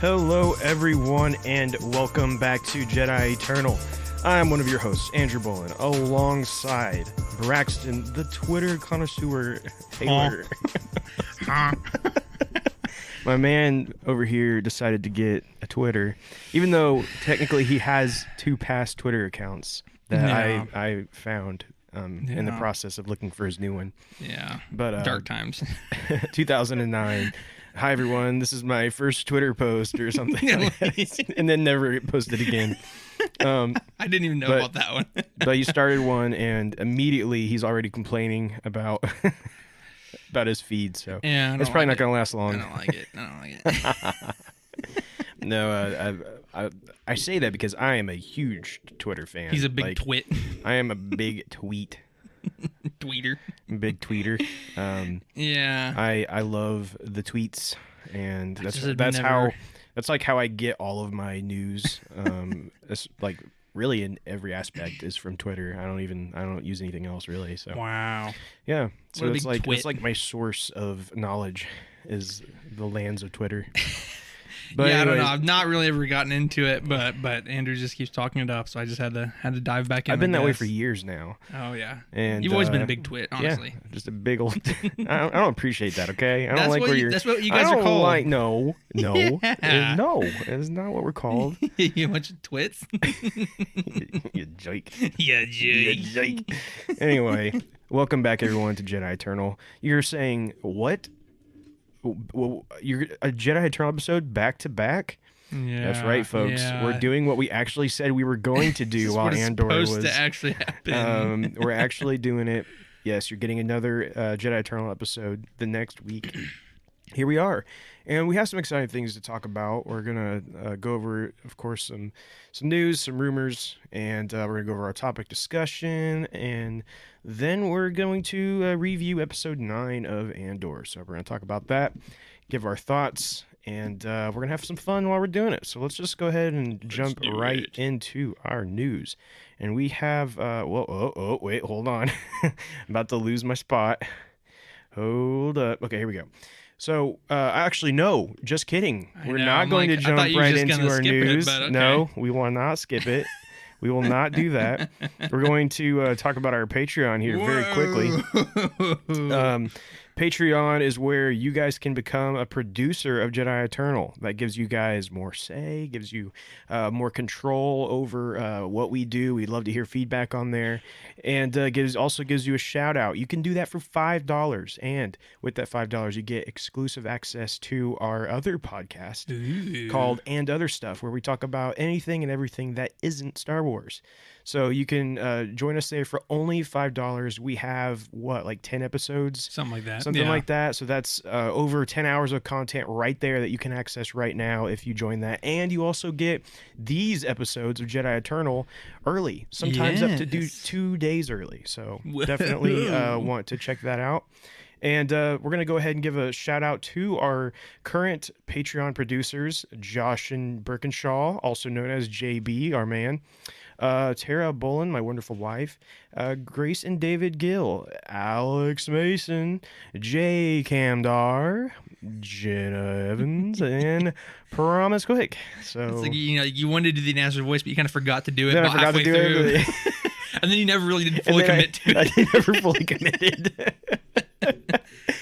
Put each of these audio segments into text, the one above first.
Hello, everyone, and welcome back to Jedi Eternal. I'm one of your hosts, Andrew Bolin, alongside Braxton, the Twitter connoisseur Taylor. My man over here decided to get a Twitter, even though technically he has 2 past Twitter accounts that I found in the process of looking for his new one. Yeah, but dark times. 2009. Hi, everyone. This is my first Twitter post or something. And then never posted again. I didn't even know about that one. But he started one, and immediately he's already complaining about his feed. So yeah, it's probably not going to last long. I don't like it. No, I say that because I am a huge Twitter fan. He's a big twit. I am a big tweeter. Big tweeter. Yeah. I love the tweets, and that's like how I get all of my news. It's like really in every aspect is from Twitter. I don't use anything else really. So wow. Yeah. So it's twit. like my source of knowledge is the lands of Twitter. But yeah, anyways, I don't know. I've not really ever gotten into it, but Andrew just keeps talking it up, so I just had to dive back in. I've been that way for years now. Oh yeah, and you've always been a big twit, honestly. Yeah, just a big old. I don't appreciate that. Okay, I don't like where you're. That's what you guys are called. No, Yeah. no, it's not what we're called. You bunch of twits. You jerk. Yeah, jerk. Anyway, welcome back everyone to Jedi Eternal. You're saying what? Well, you're a Jedi Eternal episode back to back. Yeah, that's right, folks. Yeah. We're doing what we actually said we were going to do while Andor was supposed to actually happen. We're actually doing it. Yes, you're getting another Jedi Eternal episode the next week. Here we are, and we have some exciting things to talk about. We're gonna go over, of course, some news, some rumors, and we're gonna go over our topic discussion, and then we're going to review episode 9 of Andor. So we're gonna talk about that, give our thoughts, and we're gonna have some fun while we're doing it. So let's just go ahead and jump right into our news. And we have wait, hold on. I'm about to lose my spot. Hold up. Okay, here we go. So, actually, no, just kidding. We're not going to jump right into our news. Okay. No, we will not skip it. We will not do that. We're going to talk about our Patreon here very quickly. Patreon is where you guys can become a producer of Jedi Eternal. That gives you guys more say, gives you more control over what we do. We'd love to hear feedback on there. And also gives you a shout out. You can do that for $5. And with that $5, you get exclusive access to our other podcast called And Other Stuff, where we talk about anything and everything that isn't Star Wars. So you can join us there for only $5. We have, like 10 episodes? Something like that. Something like that. So that's over 10 hours of content right there that you can access right now if you join that. And you also get these episodes of Jedi Eternal early, sometimes up to 2 days early. So definitely want to check that out. And we're going to go ahead and give a shout out to our current Patreon producers, Josh and Birkinshaw, also known as JB, our man. Tara Bolin, my wonderful wife, Grace and David Gill, Alex Mason, Jay Camdar, Jenna Evans, and Promise Quick. So it's like, you wanted to do the announcer voice, but you kind of forgot to do it. Then I forgot to do it. And then you never really did fully commit to it. I never fully committed.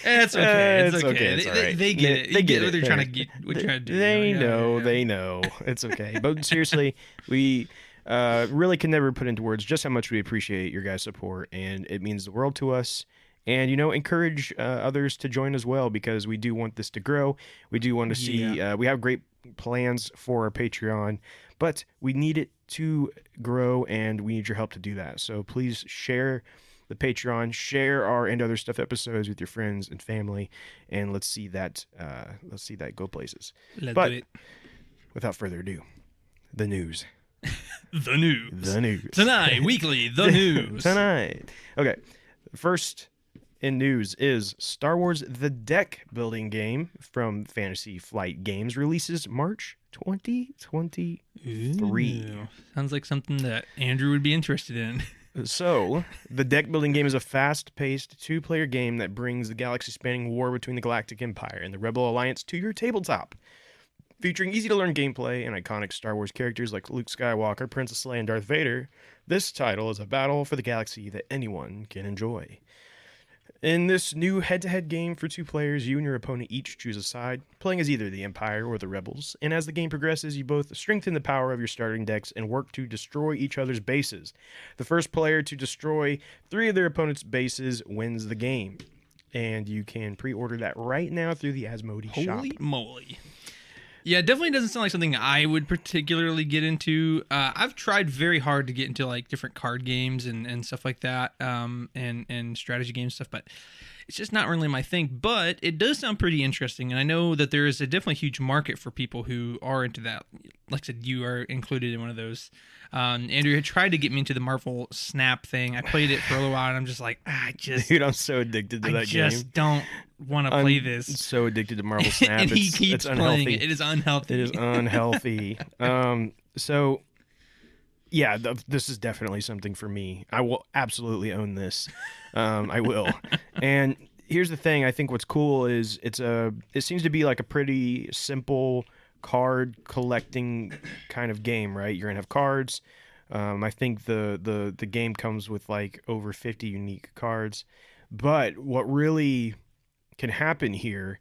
It's okay. It's okay. It's all right. They get it. They get what it. they're trying to get. What you're trying to do. They know. It's okay. But seriously, we really can never put into words just how much we appreciate your guys' support, and it means the world to us. And encourage others to join as well, because we do want this to grow. We do want to see. We have great plans for our Patreon, but we need it to grow, and we need your help to do that. So please share the Patreon, share our And Other Stuff episodes with your friends and family, and let's see that go places. Let's do it. Without further ado, the news. The news. Tonight, weekly, the news. Tonight. Okay. First in news is Star Wars The Deck Building Game from Fantasy Flight Games releases March 2023. Ooh, sounds like something that Andrew would be interested in. So, the deck building game is a fast-paced two-player game that brings the galaxy-spanning war between the Galactic Empire and the Rebel Alliance to your tabletop. Featuring easy-to-learn gameplay and iconic Star Wars characters like Luke Skywalker, Princess Leia, and Darth Vader, this title is a battle for the galaxy that anyone can enjoy. In this new head-to-head game for 2 players, you and your opponent each choose a side, playing as either the Empire or the Rebels, and as the game progresses, you both strengthen the power of your starting decks and work to destroy each other's bases. The first player to destroy 3 of their opponent's bases wins the game. And you can pre-order that right now through the Asmodee shop. Holy moly. Yeah, it definitely doesn't sound like something I would particularly get into. I've tried very hard to get into like different card games and stuff like that, and strategy games stuff, but it's just not really my thing. But it does sound pretty interesting, and I know that there is a definitely huge market for people who are into that. Like I said, you are included in one of those. Andrew had tried to get me into the Marvel Snap thing. I played it for a little while, and I'm just like, Dude, I'm so addicted to that game. I just don't want to play this. I'm so addicted to Marvel Snap. And he keeps playing it. It is unhealthy. It is unhealthy. So, yeah, this is definitely something for me. I will absolutely own this. I will. And here's the thing. I think what's cool is it seems to be like a pretty simple card collecting kind of game, right? You're gonna have cards. I think the game comes with like over 50 unique cards. But what really can happen here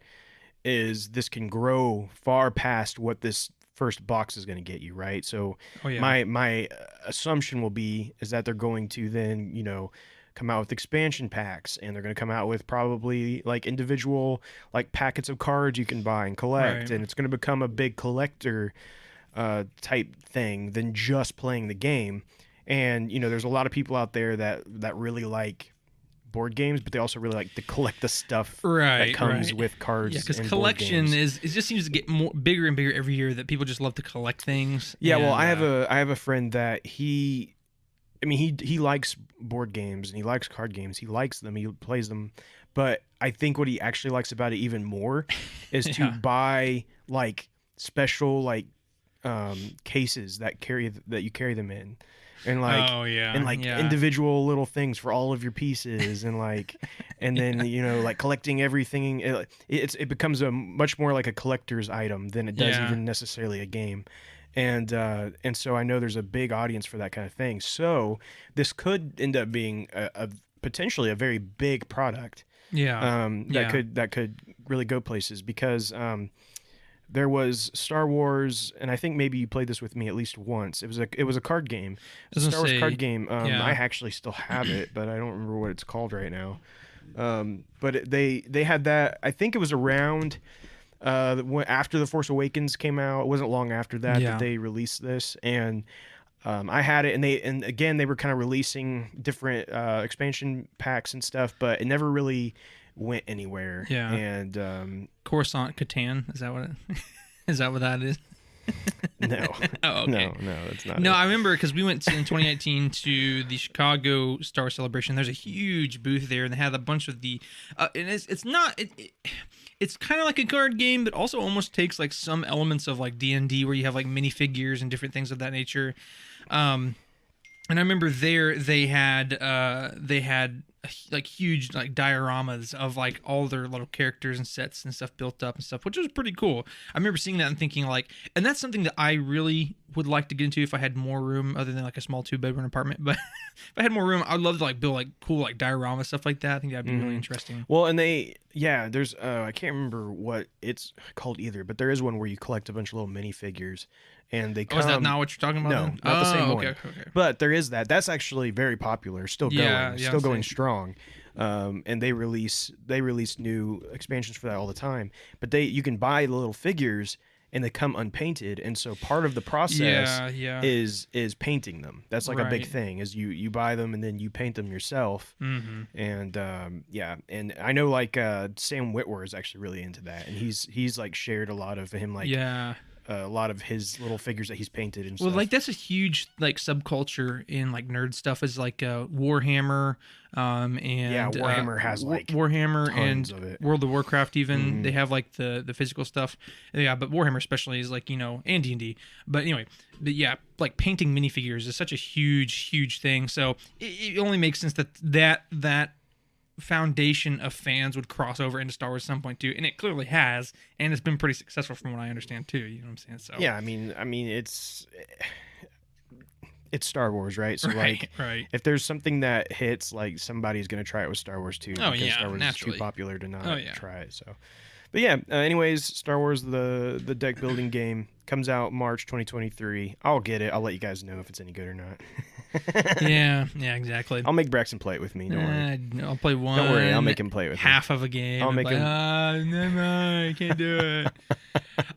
is this can grow far past what this first box is going to get you, right? So my assumption will be is that they're going to then, come out with expansion packs, and they're going to come out with probably like individual like packets of cards you can buy and collect, Right. and it's going to become a big collector type thing than just playing the game. And there's a lot of people out there that really like board games, but they also really like to collect the stuff that comes with cards. Yeah, because and collection board games. it just seems to get bigger and bigger every year. That people just love to collect things. Yeah, and, well, I have a friend that he likes board games and he likes card games. He likes them. He plays them. But I think what he actually likes about it even more is to buy like special like cases that you carry them in. And like individual little things for all of your pieces, and like, and then like collecting everything. It becomes a much more like a collector's item than it does even necessarily a game. And so I know there's a big audience for that kind of thing. So this could end up being a potentially a very big product. That could really go places, because there was Star Wars, and I think maybe you played this with me at least once. It was a card game, a Star Wars card game. I actually still have it, but I don't remember what it's called right now. But they had that. I think it was around after The Force Awakens came out. It wasn't long after that they released this, and I had it, and again they were kind of releasing different expansion packs and stuff, but it never really went anywhere. And Coruscant Catan, is that what is that what that is? No. Oh, okay. No, that's not. No, I remember because we went in 2019 to the Chicago Star Wars Celebration. There's a huge booth there, and they had a bunch of the, and it's kind of like a card game, but also almost takes like some elements of like D&D, where you have like minifigures and different things of that nature. And I remember there they had like huge like dioramas of like all their little characters and sets and stuff built up and stuff, which was pretty cool. I remember seeing that and thinking like, and that's something that I really would like to get into if I had more room, other than like a small 2-bedroom apartment. But if I had more room, I'd love to like build like cool like diorama stuff like that. I think that'd be really interesting. Well, and there's I can't remember what it's called either, but there is one where you collect a bunch of little minifigures, and they come. Oh, is that not what you're talking about? No, then? not the same one. Okay. But there is that. That's actually very popular. Still going strong. And they release new expansions for that all the time. But you can buy the little figures, and they come unpainted, and so part of the process is painting them. That's like a big thing. Is you buy them and then you paint them yourself. Mm-hmm. And and I know like Sam Witwer is actually really into that, and he's like shared a lot of him like a lot of his little figures that he's painted and stuff. Well, like that's a huge like subculture in like nerd stuff, is like Warhammer, and Warhammer has like Warhammer and of it. World of Warcraft even. They have like the physical stuff. Yeah, but Warhammer especially is like, and D&D. But anyway, like painting minifigures is such a huge thing. So it only makes sense that foundation of fans would cross over into Star Wars at some point too, and it clearly has, and it's been pretty successful from what I understand too. You know what I'm saying? So Yeah, I mean, it's Star Wars, right? So right, like, right. if there's something that hits, like somebody's gonna try it with Star Wars too, Oh because yeah, Star Wars naturally. is too popular to not Oh yeah. try it. So, but yeah. Anyways, Star Wars the deck building game comes out March 2023. I'll get it. I'll let you guys know if it's any good or not. Yeah, exactly. I'll make Braxton play it with me. Don't worry. I'll play one. Don't worry. I'll make him play it with me. half of a game. I'll make him. No, I can't do it.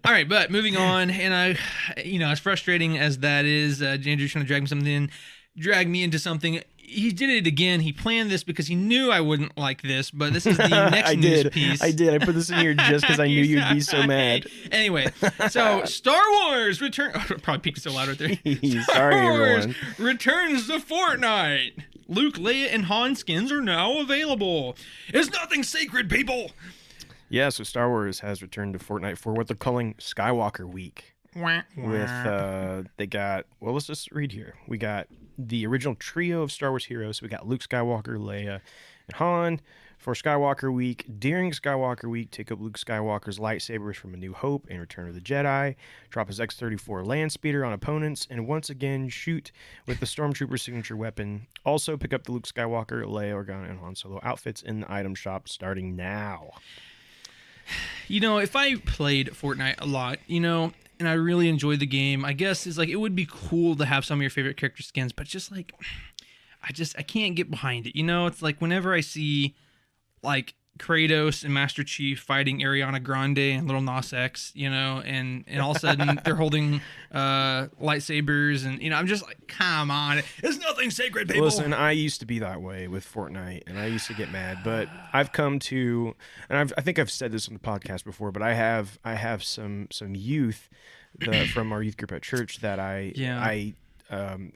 All right, but moving on, and as frustrating as that is, Andrew's trying to drag me into something. He did it again. He planned this because he knew I wouldn't like this, but this is the next news piece. I did. I put this in here just because I knew you'd be so mad. Anyway, so Star Wars return. Probably peaked so loud right there. Sorry, everyone. Returns to Fortnite. Luke, Leia, and Han skins are now available. It's nothing sacred, people. Yeah, so Star Wars has returned to Fortnite for what they're calling Skywalker Week. With they got, well, let's just read here. We got the original trio of Star Wars heroes. We got Luke Skywalker, Leia, and Han. For Skywalker Week, during Skywalker Week, take up Luke Skywalker's lightsabers from A New Hope and Return of the Jedi, drop his X-34 land speeder on opponents, and once again shoot with the Stormtrooper signature weapon. Also pick up the Luke Skywalker, Leia Organa, and Han Solo outfits in the item shop starting now. If I played Fortnite a lot, and I really enjoyed the game, I guess it's like it would be cool to have some of your favorite character skins, but just like I can't get behind it. It's like whenever I see like Kratos and Master Chief fighting Ariana Grande and Little Nas X, and all of a sudden they're holding lightsabers, and I'm just like, come on, it's nothing sacred, people. Listen, I used to be that way with Fortnite, and I used to get mad, but I've come to, and I think I've said this on the podcast before, but I have some youth from our youth group at church that I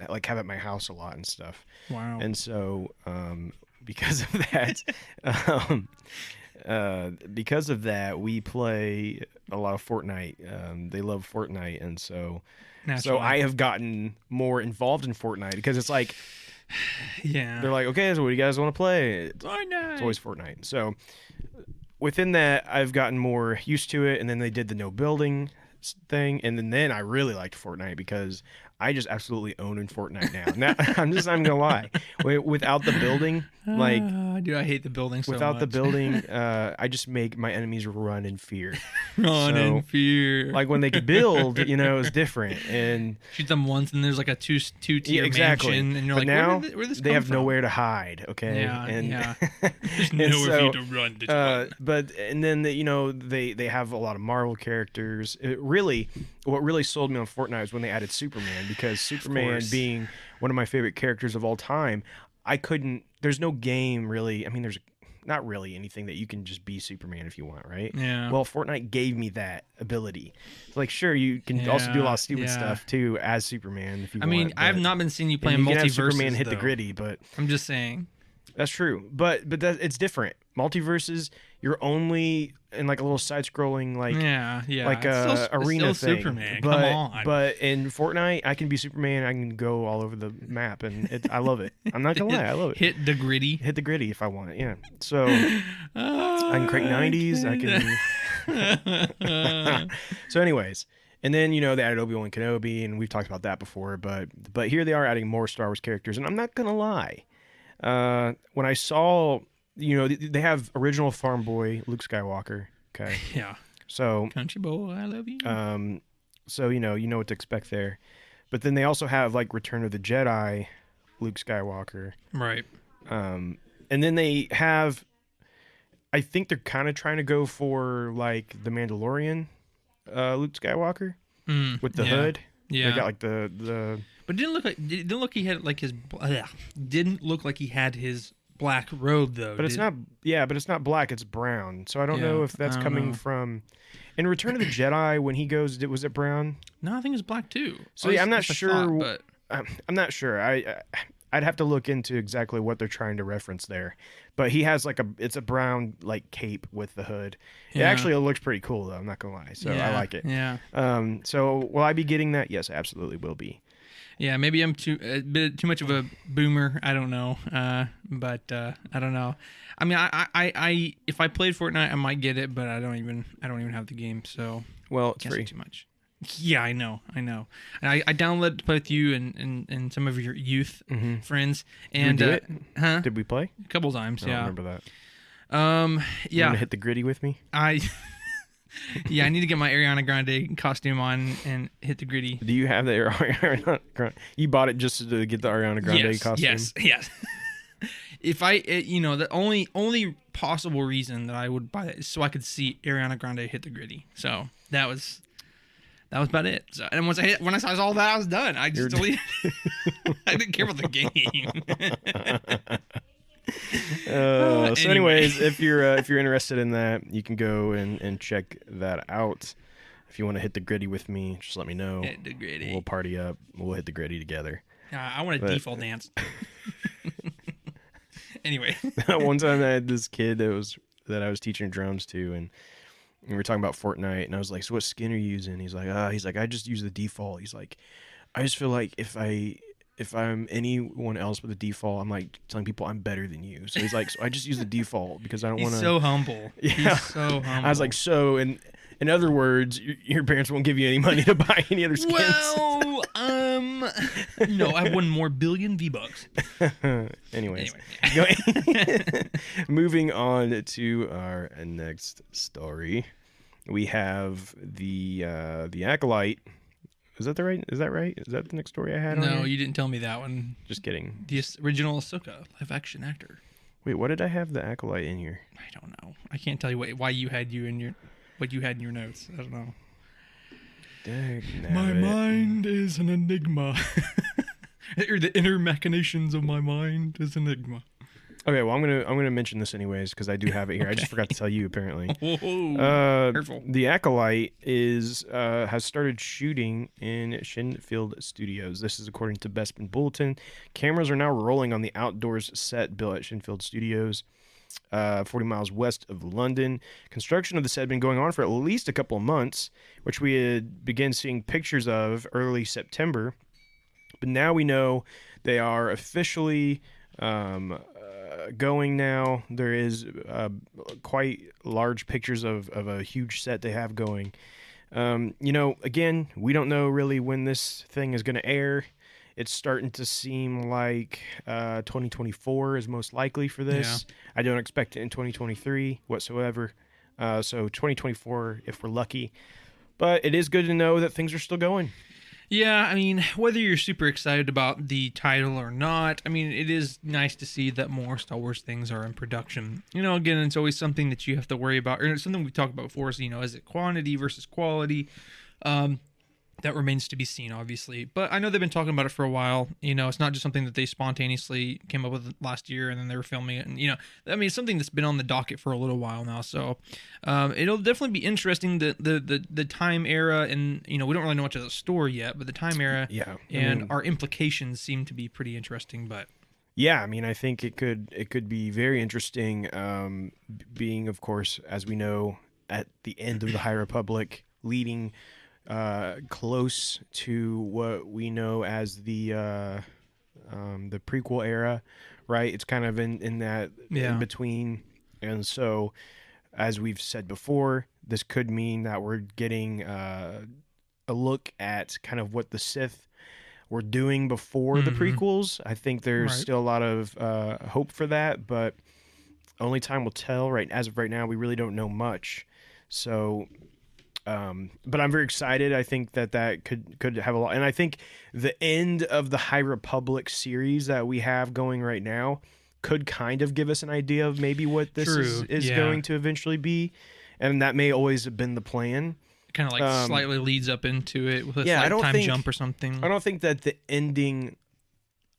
like have at my house a lot and stuff. Wow. And so because of that, we play a lot of Fortnite. They love Fortnite, and so I have gotten more involved in Fortnite because it's like, yeah, they're like, okay, so what do you guys want to play? Fortnite. It's always Fortnite. So within that, I've gotten more used to it, and then they did the no building thing, and then I really liked Fortnite because I just absolutely own in Fortnite now. I'm gonna lie. Without the building, like, dude, I hate the building so without much. the building, I just make my enemies run in fear. In fear. Like when they could build, it's different. And shoot them once, and there's like a two-tier exactly. mansion, and you're but like, now where this they have from? nowhere to hide. Okay. Yeah. There's nowhere for you to run. But and then they have a lot of Marvel characters. What really sold me on Fortnite was when they added Superman, because Superman being one of my favorite characters of all time, there's no game really. I mean, there's not really anything that you can just be Superman if you want, right? Yeah. Well, Fortnite gave me that ability. It's like, sure, you can also do a lot of stupid stuff too as Superman if you want. I mean, I've not been seeing you playing multiverse. Multiverses, Superman hit though. the gritty, but I'm just saying. That's true, but it's different. Multiverses, you're only in like a little side-scrolling like arena still thing. Superman. But, come on. But in Fortnite, I can be Superman. I can go all over the map, and I love it. I'm not gonna lie, I love it. Hit the gritty If I want it. Yeah. So I can create 90s. I can. So, anyways. And then, they added Obi-Wan Kenobi, and we've talked about that before. But here they are adding more Star Wars characters, and I'm not gonna lie. When I saw, they have original farm boy Luke Skywalker. Okay. Yeah. So country boy, I love you. So you know what to expect there, but then they also have like Return of the Jedi, Luke Skywalker. Right. And then they have, I think they're kind of trying to go for like the Mandalorian, Luke Skywalker with the hood. Yeah. They got like the. But it didn't look like he had his black robe though. But it's not. Yeah, but it's not black. It's brown. So I don't know if that's coming from. In Return of the Jedi, when he goes, was it brown? No, I think it's black too. So I'm not sure. I'm not sure. I'd have to look into exactly what they're trying to reference there. But he has it's a brown like cape with the hood. Yeah. It actually looks pretty cool though. I'm not gonna lie. So I like it. Yeah. So will I be getting that? Yes, I absolutely will be. Yeah, maybe I'm a bit too much of a boomer. I don't know, but I don't know. I mean, I if I played Fortnite, I might get it, but I don't even have the game, so Well, it's can't say free. too much. Yeah, I know. And I downloaded to play with you and some of your youth friends, Did we and do it? huh? Did we play? A couple times, I don't yeah. remember that. You want Yeah, to hit the gritty with me? I yeah, I need to get my Ariana Grande costume on and hit the gritty. Do you have the Ariana Grande? You bought it just to get the Ariana Grande costume? Yes. If the only possible reason that I would buy it is so I could see Ariana Grande hit the gritty. So that was about it. So, and when I saw all that, I was done. I just deleted. I didn't care about the game. So Anyway. anyways, if you're interested in that, you can go and check that out. If you want to hit the gritty with me, just let me know. Hit the gritty. We'll party up. We'll hit the gritty together. I want a default dance. Anyway. One time I had this kid that I was teaching drums to, and we were talking about Fortnite, and I was like, "So what skin are you using?" He's like, I just use the default." He's like, "I just feel like if I'm anyone else with the default, I'm like telling people I'm better than you." So he's like, "So I just use the default because I don't want to." He's so humble. Yeah. He's so humble. I was like, "So in other words, your parents won't give you any money to buy any other skins." well, no, I have 1 more billion V-Bucks. Anyways, Anyway. moving on to our next story, we have the Acolyte. Is that right? Is that the next story I had? No, on here? you didn't tell me that one. Just kidding. The original Ahsoka live-action actor. Wait, what did I have the Acolyte in here? I don't know. I can't tell you what you had in your notes. I don't know. My mind is an enigma. Or the inner machinations of my mind is an enigma. Okay, well I'm gonna mention this anyways because I do have it here. I just forgot to tell you apparently. Careful. The Acolyte has started shooting in Shinfield Studios. This is according to Bespin Bulletin. Cameras are now rolling on the outdoors set built at Shinfield Studios, 40 miles west of London. Construction of the set had been going on for at least a couple of months, which we had begun seeing pictures of early September. But now we know they are officially going now. There is quite large pictures of a huge set they have going. Again, we don't know really when this thing is going to air. It's starting to seem like 2024 is most likely for this. Yeah. I don't expect it in 2023 whatsoever. So 2024 if we're lucky. But it is good to know that things are still going. Yeah, I mean, whether you're super excited about the title or not, I mean, it is nice to see that more Star Wars things are in production. Again, it's always something that you have to worry about, or it's something we talked about before, so, is it quantity versus quality? That remains to be seen, obviously. But I know they've been talking about it for a while. It's not just something that they spontaneously came up with last year and then they were filming it. And, I mean, it's something that's been on the docket for a little while now. So it'll definitely be interesting, the time era. And, we don't really know much of the story yet, but the time era our implications seem to be pretty interesting. But yeah, I mean, I think it could be very interesting, being, of course, as we know, at the end of the High Republic, leading close to what we know as the prequel era, right? It's kind of in that in between, and so as we've said before, this could mean that we're getting a look at kind of what the Sith were doing before the prequels. I think there's still a lot of hope for that, but only time will tell. Right, as of right now, we really don't know much. So. But I'm very excited. I think that could have a lot. And I think the end of the High Republic series that we have going right now could kind of give us an idea of maybe what this is going to eventually be. And that may always have been the plan. Kind of like slightly leads up into it with a time jump or something. I don't think that the ending...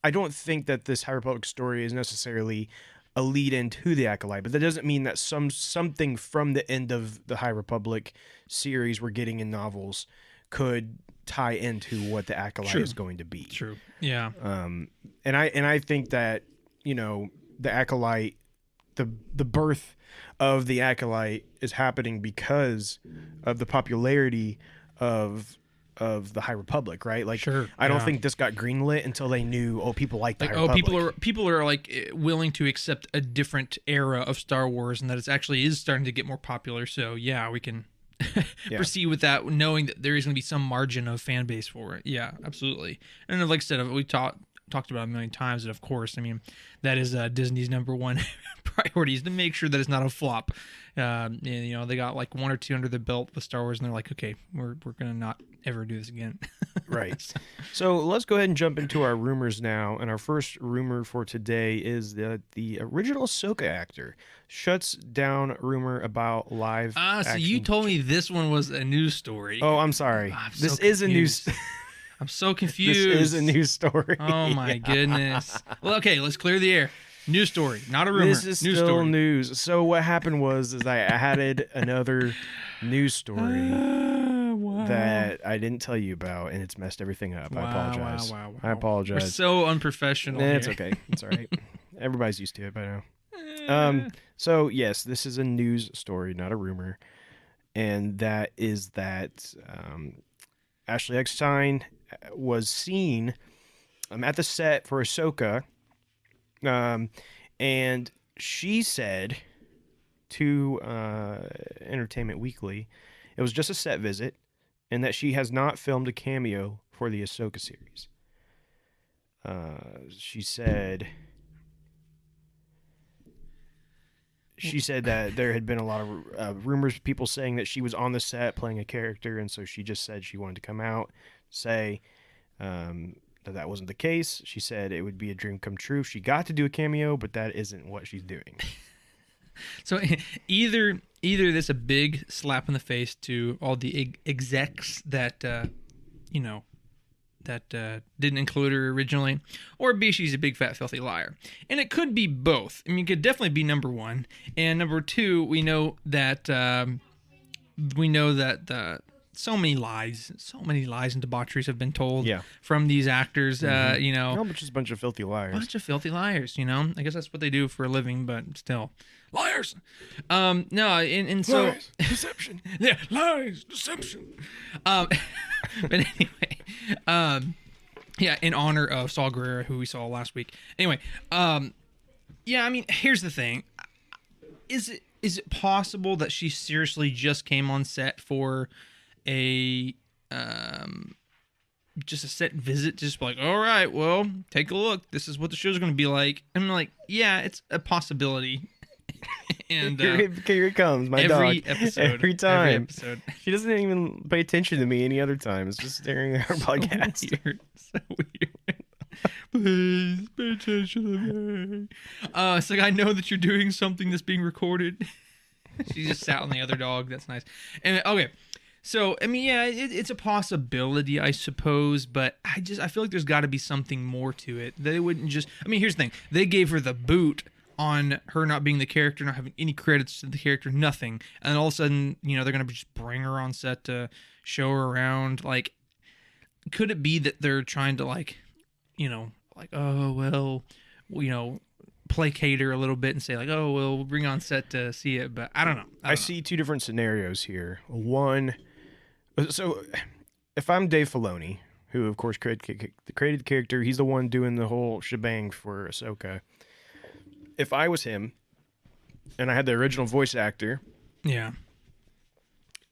I don't think that this High Republic story is necessarily a lead into the Acolyte, but that doesn't mean that something from the end of the High Republic series we're getting in novels could tie into what the Acolyte is going to be. True. Yeah. And I think that, the Acolyte, the birth of the Acolyte is happening because of the popularity of of the High Republic, right? Like, Sure. I don't Yeah. think this got greenlit until they knew, oh, people like the Like, High oh, Republic. people are like willing to accept a different era of Star Wars, and that it's actually is starting to get more popular. So yeah, we can Yeah. proceed with that, knowing that there is going to be some margin of fan base for it. Yeah, absolutely. And like I said, we talked about it a million times, and of course, I mean, that is Disney's number one priority is to make sure that it's not a flop. And, you know, they got like one or two under the belt with Star Wars, and they're like, okay, we're gonna not ever do this again. Right. So let's go ahead and jump into our rumors now. And our first rumor for today is that the original Ahsoka actor shuts down rumor about live. So you action- told me this one was a news story. Oh, I'm sorry. I'm This so is a news. confused. I'm so confused. This is a news story. Oh my goodness. Well, okay, let's clear the air. News story, not a rumor. This is news still story. news. So what happened was I added another news story Wow. that I didn't tell you about, and it's messed everything up. I apologize. Wow. I apologize. We're so unprofessional. It's here. okay. It's all right. Everybody's used to it by now. So yes, this is a news story, not a rumor, and that is that Ashley Eckstein was seen at the set for Ahsoka, and she said to Entertainment Weekly it was just a set visit, and that she has not filmed a cameo for the Ahsoka series. She said that there had been a lot of rumors, people saying that she was on the set playing a character, and so she just said she wanted to come out, say that wasn't the case. She said it would be a dream come true if she got to do a cameo, but that isn't what she's doing. So either this a big slap in the face to all the execs that didn't include her originally, or B, she's a big fat filthy liar. And it could be both. I mean, it could definitely be number one, and number two, we know that so many lies and debaucheries have been told from these actors. No, but just a bunch of filthy liars. Bunch of filthy liars, you know. I guess that's what they do for a living, but still, liars. No, and so Lies, deception. yeah, lies, deception. But anyway, yeah, in honor of Saul Guerrero, who we saw last week. Anyway, yeah, I mean, here's the thing: is it possible that she seriously just came on set for a just a set visit, just like, all right, well, take a look, this is what the show's going to be like? I'm like, yeah, it's a possibility. And here it comes, my every dog. episode, Every time. every episode. She doesn't even pay attention to me any other time. It's just staring at our podcast. So weird. Please pay attention to me. It's like, I know that you're doing something that's being recorded. She just sat on the other dog. That's nice. And okay, so I mean, yeah, it's a possibility, I suppose, but I feel like there's got to be something more to it. They wouldn't just. I mean, here's the thing: they gave her the boot on her not being the character, not having any credits to the character, nothing, and all of a sudden, you know, they're gonna just bring her on set to show her around. Like, could it be that they're trying to, like, you know, like, oh well, you know, placate her a little bit and say, like, oh well, we'll bring on set to see it? But I don't know. I see two different scenarios here. One, so if I'm Dave Filoni, who of course created the character, he's the one doing the whole shebang for Ahsoka. If I was him and I had the original voice actor, Yeah.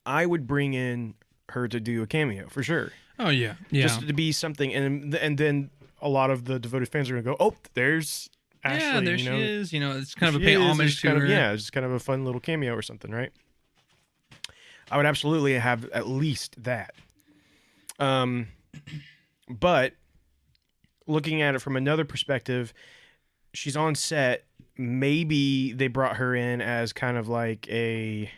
I would bring in her to do a cameo for sure. Oh yeah. Yeah. Just to be something, and then a lot of the devoted fans are gonna go, "Oh, there's Ashley." Yeah, there you she know? is. You know, it's kind of a She pay is, homage it's to kind her. of, yeah, it's just kind of a fun little cameo or something, right? I would absolutely have at least that. But looking at it from another perspective, she's on set. Maybe they brought her in as kind of like a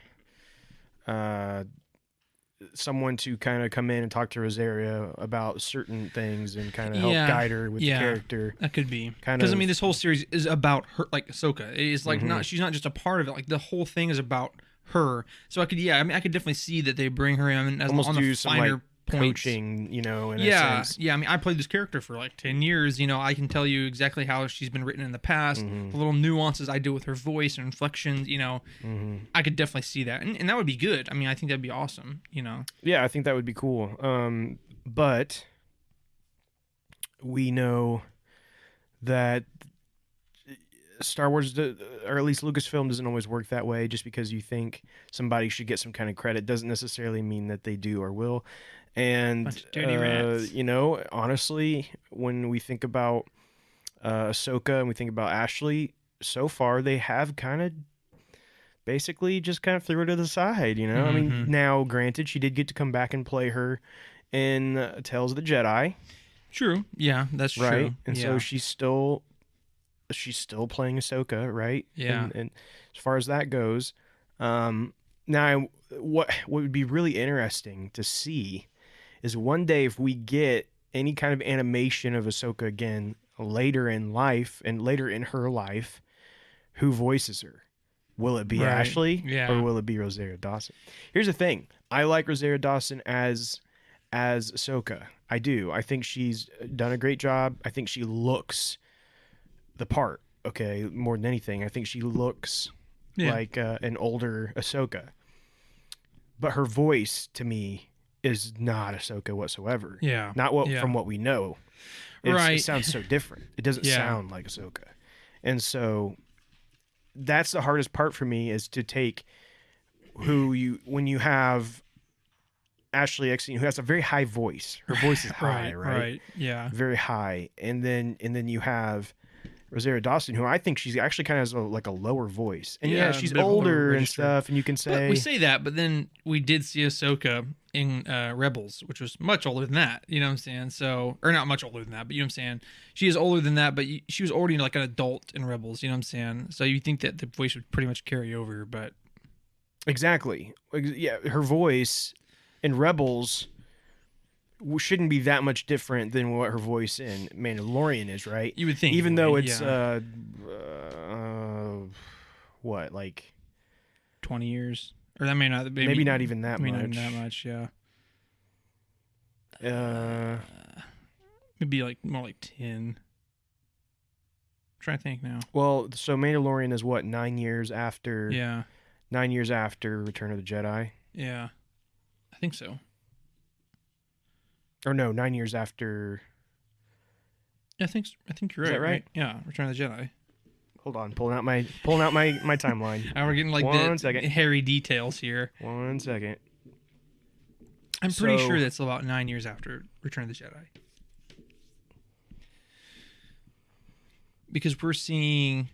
someone to kind of come in and talk to Rosaria about certain things and kind of help guide her with the character. That could be. Kind Because I of- mean, this whole series is about her, like Ahsoka. It's like she's not just a part of it. Like, the whole thing is about her. So I could definitely see that they bring her in as Almost on do the some, finer like, points. coaching, in a Yeah, sense. yeah. I mean, I played this character for like 10 years. I can tell you exactly how she's been written in the past, the little nuances I do with her voice and inflections. I could definitely see that, and that would be good. I mean, I think that'd be awesome. Yeah, I think that would be cool. But we know that Star Wars, or at least Lucasfilm, doesn't always work that way. Just because you think somebody should get some kind of credit doesn't necessarily mean that they do or will. And Bunch of dirty rats. honestly, when we think about Ahsoka and we think about Ashley, so far they have kind of basically just kind of threw her to the side. I mean, now granted, she did get to come back and play her in Tales of the Jedi, True. Yeah, that's right? true. And yeah. so she's still playing Ahsoka, right? Yeah. And as far as that goes, now what would be really interesting to see is one day if we get any kind of animation of Ahsoka again later in life and later in her life, who voices her? Will it be Right. Ashley Yeah. or will it be Rosario Dawson? Here's the thing: I like Rosario Dawson as Ahsoka. I do. I think she's done a great job. I think she looks the part. Okay, more than anything, I think she looks like an older Ahsoka. But her voice, to me, is not Ahsoka whatsoever. Yeah. Not from what we know. Right. It sounds so different. It doesn't sound like Ahsoka. And so that's the hardest part for me, is to take when you have Ashley Eckstein, who has a very high voice. Her voice is high, right? Right. Yeah. Very high. And then you have Rosario Dawson, who I think she's actually kind of has a lower voice. And yeah, she's a bit of a lower older and register. stuff, and you can say... But we say that, but then we did see Ahsoka in Rebels, which was much older than that. You know what I'm saying? So, or not much older than that, but you know what I'm saying? She is older than that, but she was already like an adult in Rebels. You know what I'm saying? So you think that the voice would pretty much carry over, but... Exactly. Yeah, her voice in Rebels shouldn't be that much different than what her voice in Mandalorian is, right? You would think. Even though it's yeah. what, like 20 years, or that may not, maybe not even that much. Not even that much, yeah. Maybe like more like 10. I'm trying to think now. Well, so Mandalorian is what, 9 years after? Yeah. 9 years after Return of the Jedi. Yeah, I think so. Or no, 9 years after. Yeah, I think you're right. Is that right? Yeah, Return of the Jedi. Hold on, pulling out my timeline. Now we're getting like One the second. hairy details here. 1 second. I'm pretty sure that's about 9 years after Return of the Jedi. Because we're still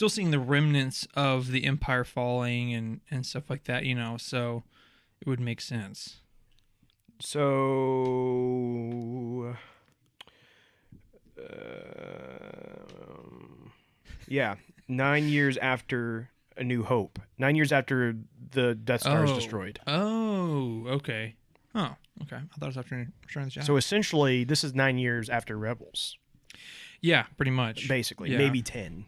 seeing the remnants of the Empire falling and stuff like that, so it would make sense. So, yeah, 9 years after A New Hope. 9 years after the Death Star is destroyed. Oh, okay. Oh, okay. I thought it was after Return of the Jedi. So essentially, this is 9 years after Rebels. Yeah, pretty much. Basically, yeah. maybe 10.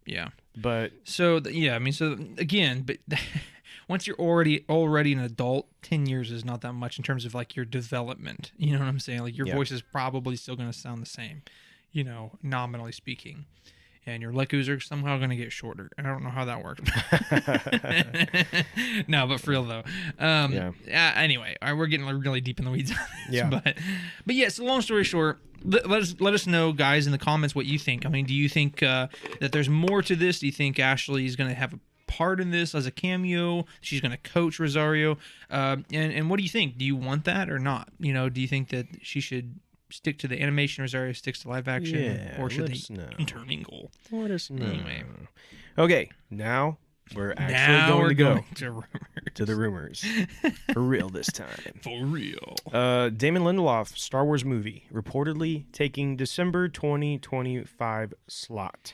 Yeah. But so so again, but once you're already an adult, 10 years is not that much in terms of like your development. You know what I'm saying? Like your voice is probably still going to sound the same, nominally speaking. And your lecus are somehow going to get shorter. And I don't know how that works. No, but for real though. Anyway, we're getting really deep in the weeds on this. Yeah. But yeah, so long story short, let us know, guys, in the comments what you think. I mean, do you think that there's more to this? Do you think Ashley is going to have a part in this as a cameo? She's going to coach Rosario? And what do you think? Do you want that or not? Do you think that she should stick to the animation, Rosario sticks to live action, or should they intermingle? Let us know. Anyway. Okay, now we're actually going to go to the rumors. For real this time. For real. Damon Lindelof, Star Wars movie, reportedly taking December 2025 slot.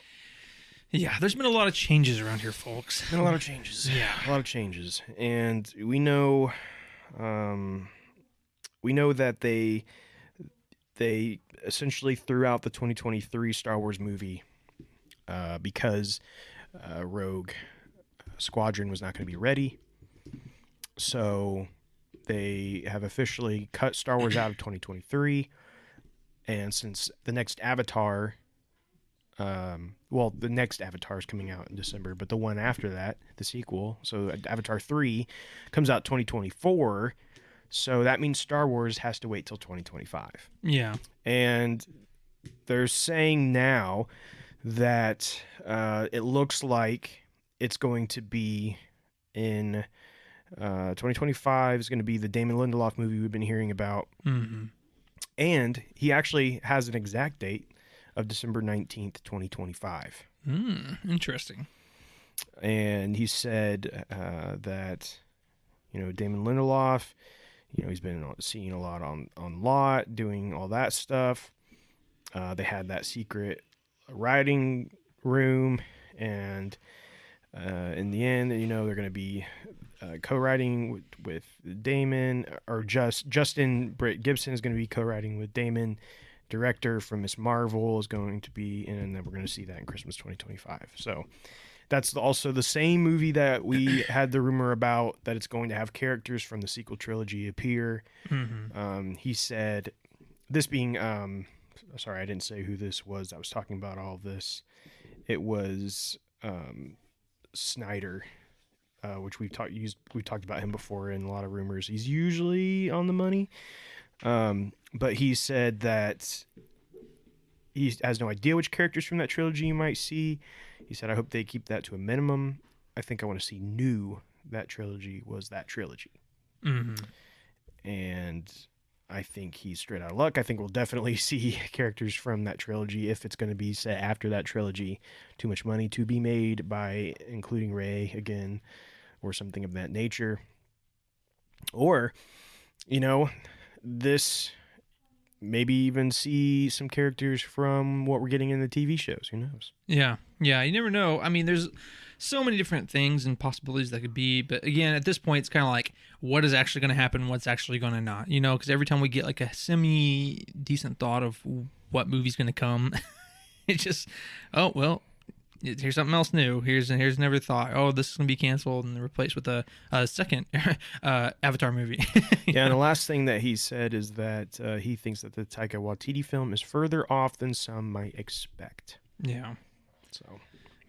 Yeah, there's been a lot of changes around here, folks. Been a lot of changes. Yeah. A lot of changes. And we know that they essentially threw out the 2023 Star Wars movie because Rogue Squadron was not going to be ready. So They have officially cut Star Wars out of 2023, and since the next Avatar, the next Avatar is coming out in December, but the one after that, the sequel, so Avatar 3, comes out 2024. So that means Star Wars has to wait till 2025. Yeah. And they're saying now that it looks like it's going to be in 2025 is going to be the Damon Lindelof movie we've been hearing about. Mm-hmm. And he actually has an exact date of December 19th, 2025. Interesting. And he said that, Damon Lindelof, he's been seen a lot on lot, doing all that stuff. They had that secret writing room, and in the end, they're going to be co-writing with Damon, or Justin Britt Gibson is going to be co-writing with Damon. Director from Miss Marvel is going to be in, and then we're going to see that in Christmas 2025. So that's also the same movie that we had the rumor about, that it's going to have characters from the sequel trilogy appear. Mm-hmm. He said, this being, sorry, I didn't say who this was. I was talking about all of this. It was Snyder, which we've talked about him before in a lot of rumors. He's usually on the money. But he said that he has no idea which characters from that trilogy you might see. He said, I hope they keep that to a minimum. I think I want to see new. That trilogy was that trilogy. Mm-hmm. And I think he's straight out of luck. I think we'll definitely see characters from that trilogy if it's going to be set after that trilogy. Too much money to be made by including Rey again, or something of that nature. Or, this maybe even see some characters from what we're getting in the TV shows. Who knows? Yeah. You never know. I mean, there's so many different things and possibilities that could be. But again, at this point, it's kind of like, what is actually going to happen? What's actually going to not? Because every time we get like a semi-decent thought of what movie's going to come, it's just, oh, well, here's something else new. Here's another thought. Oh, this is going to be canceled and replaced with a second Avatar movie. Yeah, and the last thing that he said is that he thinks that the Taika Waititi film is further off than some might expect. Yeah. So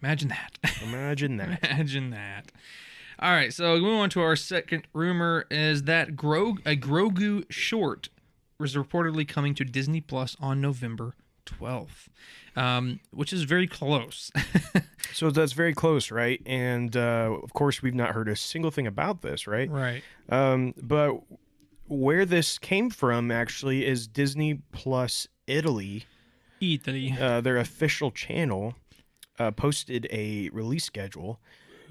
imagine that. Imagine that. Imagine that. All right, so moving on to our second rumor is that a Grogu short was reportedly coming to Disney Plus on November 12th, which is very close. So that's very close, right? And of course, we've not heard a single thing about this, right? Right. But where this came from actually is Disney Plus Italy. Their official channel posted a release schedule.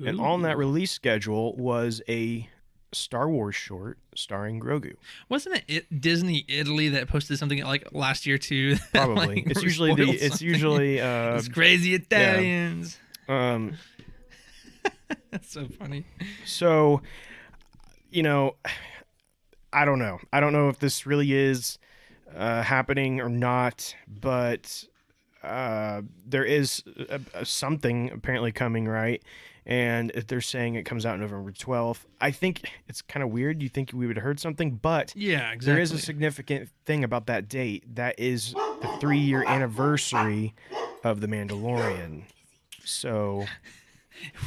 Ooh. And on that release schedule was a Star Wars short starring Grogu. Wasn't it Disney Italy that posted something like last year too? Probably. Like, it's usually it's crazy Italians. Yeah. That's so funny. So, I don't know. I don't know if this really is happening or not, but there is something apparently coming, right? And if they're saying it comes out November 12th, I think it's kind of weird. You think we would have heard something, but yeah, exactly. There is a significant thing about that date. That is the 3-year anniversary of The Mandalorian. So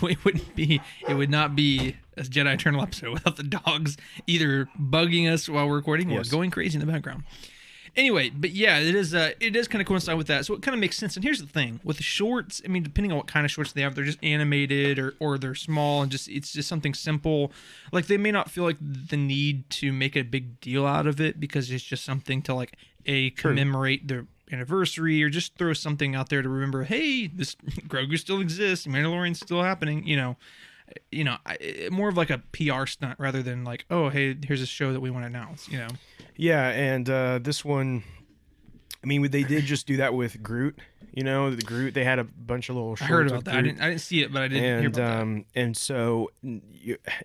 it would not be a Jedi Eternal episode without the dogs either bugging us while we're recording or going crazy in the background. Anyway, but yeah, it does kind of coincide with that, so it kind of makes sense. And here's the thing with the shorts. I mean, depending on what kind of shorts they have, they're just animated or they're small and it's just something simple. Like they may not feel like the need to make a big deal out of it because it's just something to like commemorate their anniversary or just throw something out there to remember. Hey, this Grogu still exists. Mandalorian's still happening. More of like a PR stunt rather than like, oh, hey, here's a show that we want to announce. Yeah, and this one, I mean, they did just do that with Groot. The Groot, they had a bunch of little shorts. I heard about that. I didn't see it, but I did hear about that. And so,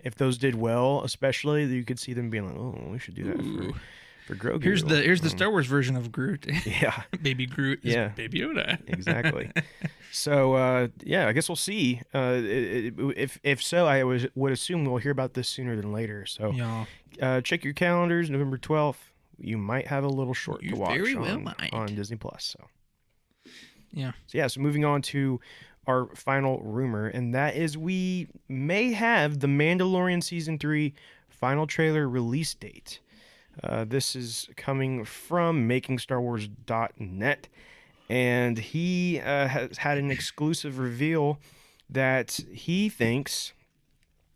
if those did well, especially, you could see them being like, oh, we should do that for Grogu. Here's the Star Wars version of Groot. Yeah. Baby Groot is Baby Yoda. Exactly. So, I guess we'll see. If so, I would assume we'll hear about this sooner than later. So, check your calendars. November 12th. You might have a little short You to watch very well on, might. Disney Plus. Yeah. So moving on to our final rumor, and that is we may have the Mandalorian season 3 final trailer release date. This is coming from MakingStarWars.net, and he has had an exclusive reveal that he thinks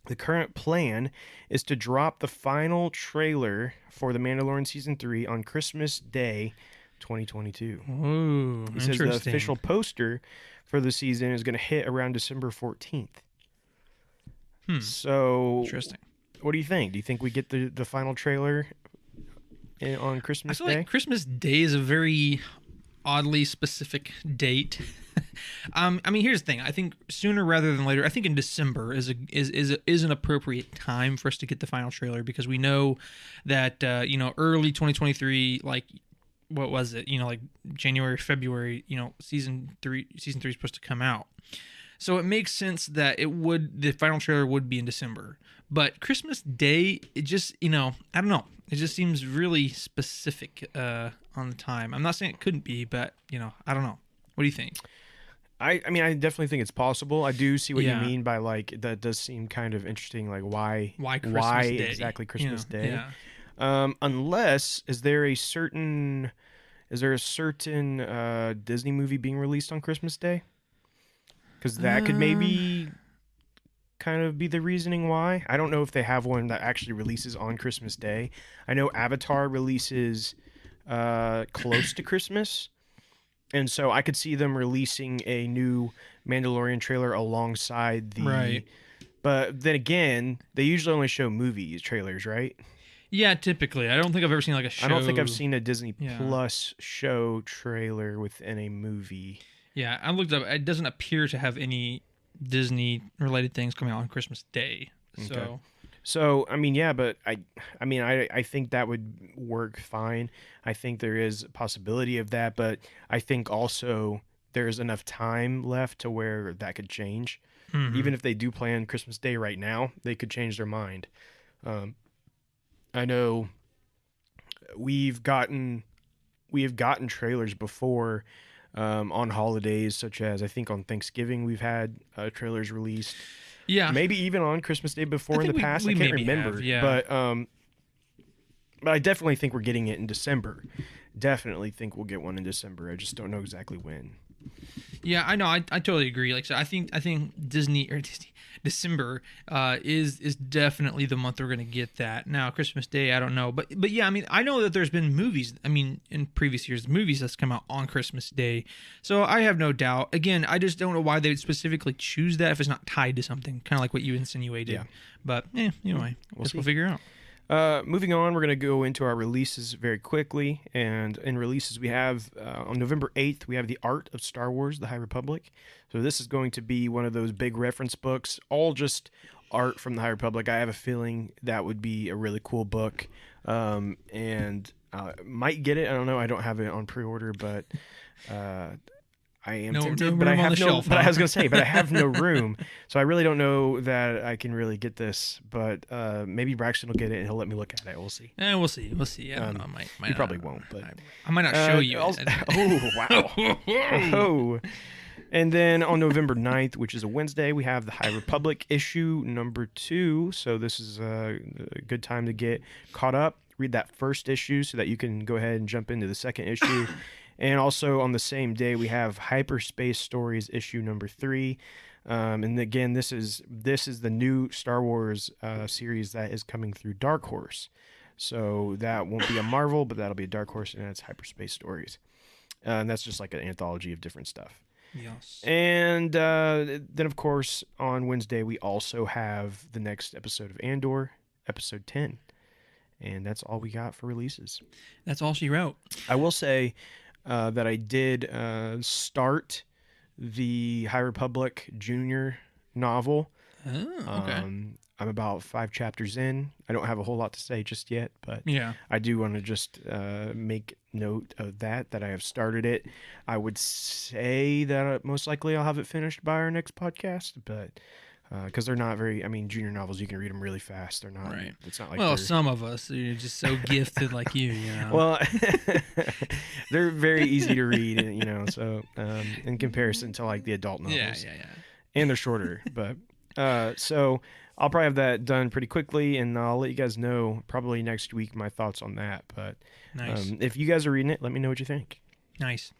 the current plan is to drop the final trailer for The Mandalorian Season 3 on Christmas Day 2022. Ooh, He says the official poster for the season is going to hit around December 14th. So, interesting. What do you think? Do you think we get the final trailer on Christmas I feel Day? like Christmas Day is a very oddly specific date. I mean, here's the thing. I think sooner rather than later. I think in December is an appropriate time for us to get the final trailer, because we know that early 2023, like what was it? Like January, February. Season 3 is supposed to come out. So it makes sense that the final trailer would be in December. But Christmas Day, it just, I don't know. It just seems really specific on the time. I'm not saying it couldn't be, but, I don't know. What do you think? I mean, I definitely think it's possible. I do see what you Yeah. mean by, like, that does seem kind of interesting. Like, why Christmas Day? exactly Christmas Day? Yeah. Unless, is there a certain Disney movie being released on Christmas Day? Because that could maybe kind of be the reasoning why. I don't know if they have one that actually releases on Christmas Day. I know Avatar releases close to Christmas, and so I could see them releasing a new Mandalorian trailer alongside the. Right. But then again, they usually only show movie trailers, right? Yeah, typically. I don't think I've ever seen like a show. I don't think I've seen a Disney Yeah. Plus show trailer within a movie. Yeah, I looked up. It doesn't appear to have any Disney related things coming out on Christmas Day. Okay. So I mean, yeah, but I think that would work fine. I think there is a possibility of that, but I think also there's enough time left to where that could change. Mm-hmm. Even if they do plan Christmas Day right now, they could change their mind. I know we have gotten trailers before on holidays, such as I think on Thanksgiving we've had trailers released. Yeah, maybe even on Christmas Day before in the past. I can't remember. Have, yeah. But I definitely think we're getting it in December. Definitely think we'll get one in December. I just don't know exactly when. Yeah, I know. I totally agree. Like, so I think December is definitely the month we're gonna get that. Now Christmas Day, I don't know, but yeah, I mean, I know that there's been movies. I mean, in previous years, movies that's come out on Christmas Day, so I have no doubt. Again, I just don't know why they would specifically choose that if it's not tied to something, kind of like what you insinuated. Yeah. But anyway, we'll figure out. Moving on, we're going to go into our releases very quickly. And in releases, we have on November 8th, we have The Art of Star Wars, The High Republic. So this is going to be one of those big reference books, all just art from The High Republic. I have a feeling that would be a really cool book. And might get it. I don't know. I don't have it on pre-order, but I am tempted, but I have no. But I was gonna say, but I have no room, so I really don't know that I can really get this. But maybe Braxton will get it and he'll let me look at it. We'll see. We'll see. We'll see. I don't know. He probably won't, but I might not show you. Oh wow! Oh. And then on November 9th, which is a Wednesday, we have the High Republic issue number 2. So this is a good time to get caught up. Read that first issue so that you can go ahead and jump into the second issue. And also on the same day, we have Hyperspace Stories issue number 3. And again, this is the new Star Wars series that is coming through Dark Horse. So that won't be a Marvel, but that'll be a Dark Horse, and it's Hyperspace Stories. And that's just like an anthology of different stuff. Yes. And then, of course, on Wednesday, we also have the next episode of Andor, episode 10. And that's all we got for releases. That's all she wrote. I will say that I did start the High Republic Junior novel. Oh, okay. I'm about 5 chapters in. I don't have a whole lot to say just yet, but yeah, I do want to just make note of that I have started it. I would say that most likely I'll have it finished by our next podcast, but because they're not very. I mean, junior novels you can read them really fast. They're not. Right. It's not like Well, they're. some of us are just so gifted like you know. Well, they're very easy to read, so in comparison to like the adult novels. Yeah. And they're shorter, but so I'll probably have that done pretty quickly, and I'll let you guys know probably next week my thoughts on that. But Nice. if you guys are reading it, let me know what you think. Nice.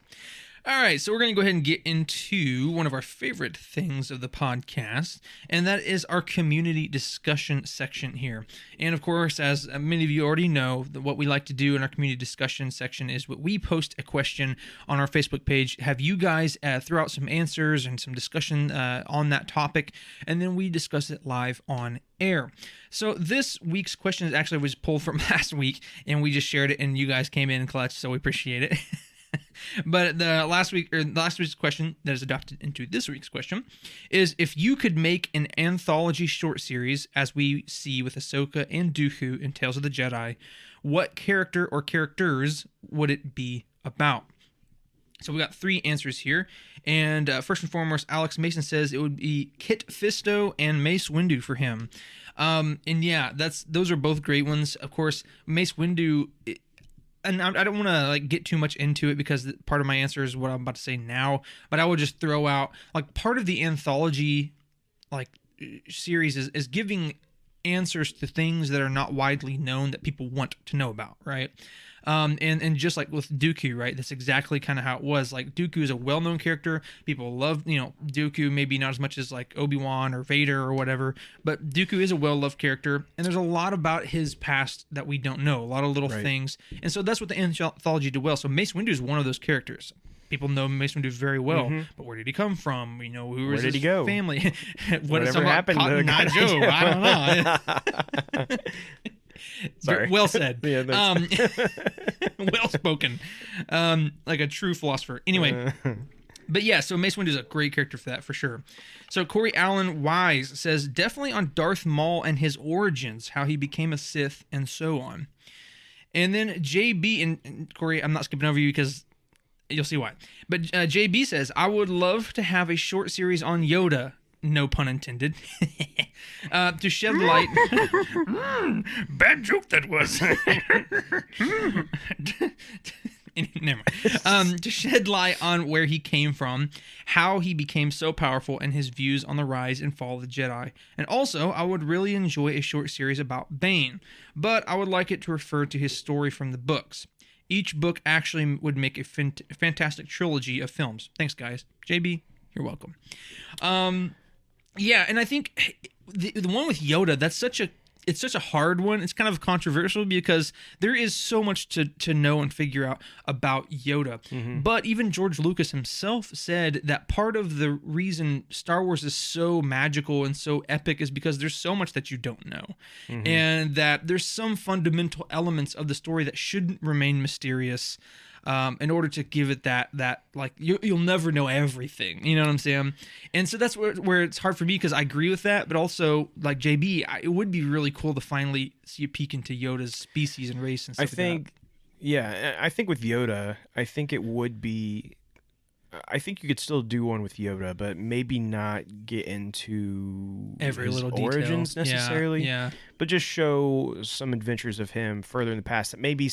All right, so we're going to go ahead and get into one of our favorite things of the podcast, and that is our community discussion section here. And of course, as many of you already know, what we like to do in our community discussion section is we post a question on our Facebook page, have you guys throw out some answers and some discussion on that topic, and then we discuss it live on air. So this week's question actually was pulled from last week, and we just shared it, and you guys came in clutch, so we appreciate it. But the last week's question that is adopted into this week's question is, if you could make an anthology short series, as we see with Ahsoka and Dooku in Tales of the Jedi, what character or characters would it be about? So we got 3 answers here, and first and foremost, Alex Mason says it would be Kit Fisto and Mace Windu for him. And yeah, those are both great ones. Of course, Mace Windu. And I don't want to get too much into it because part of my answer is what I'm about to say now, but I would just throw out part of the anthology series is giving answers to things that are not widely known that people want to know about, right? And just like with Dooku, right? That's exactly kind of how it was. Dooku is a well-known character. People love, Dooku, maybe not as much as Obi-Wan or Vader or whatever, but Dooku is a well-loved character, and there's a lot about his past that we don't know, a lot of little things. And so that's what the anthology did well. So Mace Windu is one of those characters. People know Mace Windu very well, but where did he come from? Who was his family? Whatever happened to Not Joe? I don't know. Sorry. Well said. Yeah, well spoken. Like a true philosopher. Anyway. But yeah, so Mace Windu is a great character for that, for sure. So Corey Allen Wise says, definitely on Darth Maul and his origins, how he became a Sith, and so on. And then JB, and Corey, I'm not skipping over you because you'll see why. But JB says, I would love to have a short series on Yoda, no pun intended, to shed light. Bad joke that was. Never mind. To shed light on where he came from, how he became so powerful, and his views on the rise and fall of the Jedi. And also, I would really enjoy a short series about Bane, but I would like it to refer to his story from the books. Each book actually would make a fantastic trilogy of films. Thanks, guys. JB, you're welcome. Yeah, and I think the one with Yoda, it's such a hard one. It's kind of controversial because there is so much to know and figure out about Yoda. Mm-hmm. But even George Lucas himself said that part of the reason Star Wars is so magical and so epic is because there's so much that you don't know. Mm-hmm. And that there's some fundamental elements of the story that shouldn't remain mysterious. In order to give it that you'll never know everything, you know what I'm saying? And so that's where it's hard for me, because I agree with that, but also like JB, it would be really cool to finally see a peek into Yoda's species and race and stuff. I think with Yoda, I think you could still do one with Yoda, but maybe not get into every his little origins detail. necessarily. Yeah. But just show some adventures of him further in the past that maybe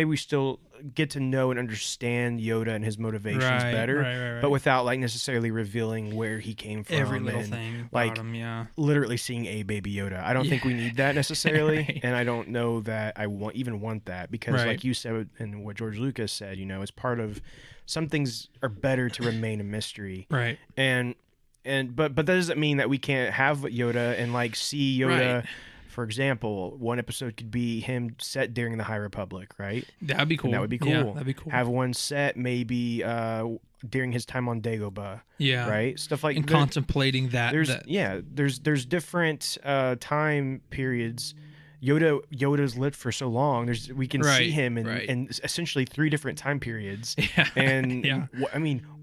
we still get to know and understand Yoda and his motivations better, right. but without necessarily revealing where he came from. Every little thing about him, yeah. Literally seeing a baby Yoda. I don't think we need that necessarily, right. And I don't know that I want that, because like you said and what George Lucas said, it's part of some things are better to remain a mystery, right? But that doesn't mean that we can't have Yoda and see Yoda. Right. For example, one episode could be him set during the High Republic, right? That'd be cool. And that would be cool. Yeah, that'd be cool. Have one set maybe during his time on Dagobah. Yeah. Right? Stuff like that. And contemplating that. There's different time periods. Yoda's lived for so long. We can see him in essentially 3 different time periods. Yeah. And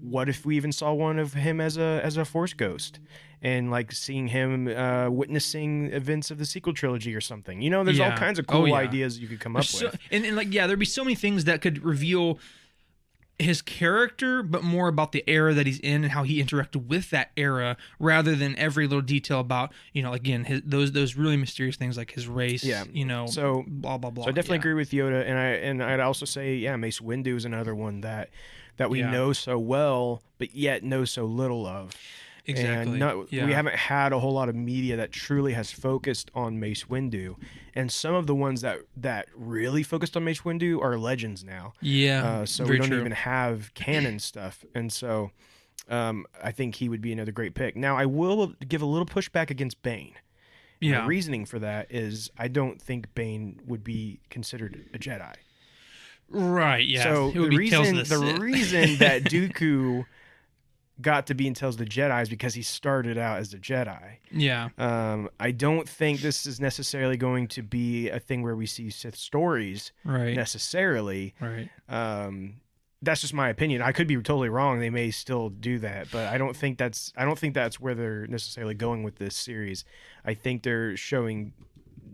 what if we even saw one of him as a Force ghost? And seeing him witnessing events of the sequel trilogy or something. There's all kinds of cool ideas you could come up with. And there'd be so many things that could reveal his character, but more about the era that he's in and how he interacted with that era, rather than every little detail about, again, those really mysterious things like his race, Yeah. So blah blah blah. I definitely Yeah. agree with Yoda, and I'd also say Mace Windu is another one that we Yeah. know so well, but yet know so little of. And Exactly. we Yeah. haven't had a whole lot of media that truly has focused on Mace Windu, and some of the ones that really focused on Mace Windu are legends now. Yeah. So we Very don't true. even have canon stuff, and so I think he would be another great pick. Now I will give a little pushback against Bane. My Yeah. reasoning for that is I don't think Bane would be considered a Jedi. Right. Yeah. So It would be Tales of the Sith. reason that Dooku got to be in Tales of the Jedi is because he started out as a Jedi. Yeah. I don't think this is necessarily going to be a thing where we see Sith stories Right. necessarily. Right. That's just my opinion. I could be totally wrong. They may still do that, but I don't think that's where they're necessarily going with this series. I think they're showing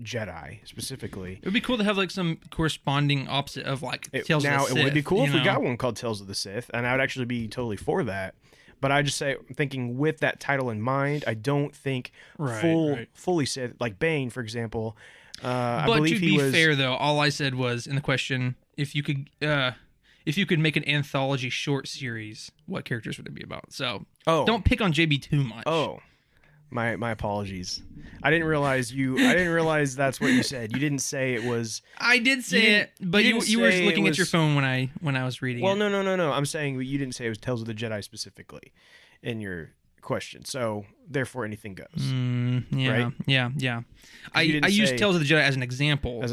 Jedi specifically. It would be cool to have like some corresponding opposite of like Tales of the Sith. It would be cool if we know? got one called Tales of the Sith, and I would actually be totally for that. But I just say, I'm thinking with that title in mind, I don't think fully Sith, like Bane, for example. I But believe to he be was fair, though, all I said was in the question, if you could make an anthology short series, what characters would it be about? So don't pick on JB too much. Oh, my apologies. I didn't realize that's what you said. You didn't say it was. I did say it, but you were looking at your phone when I was reading. Well, it. no. I'm saying you didn't say it was Tales of the Jedi specifically in your question. So therefore, anything goes. Yeah, right? Yeah. I used Tales of the Jedi as an example.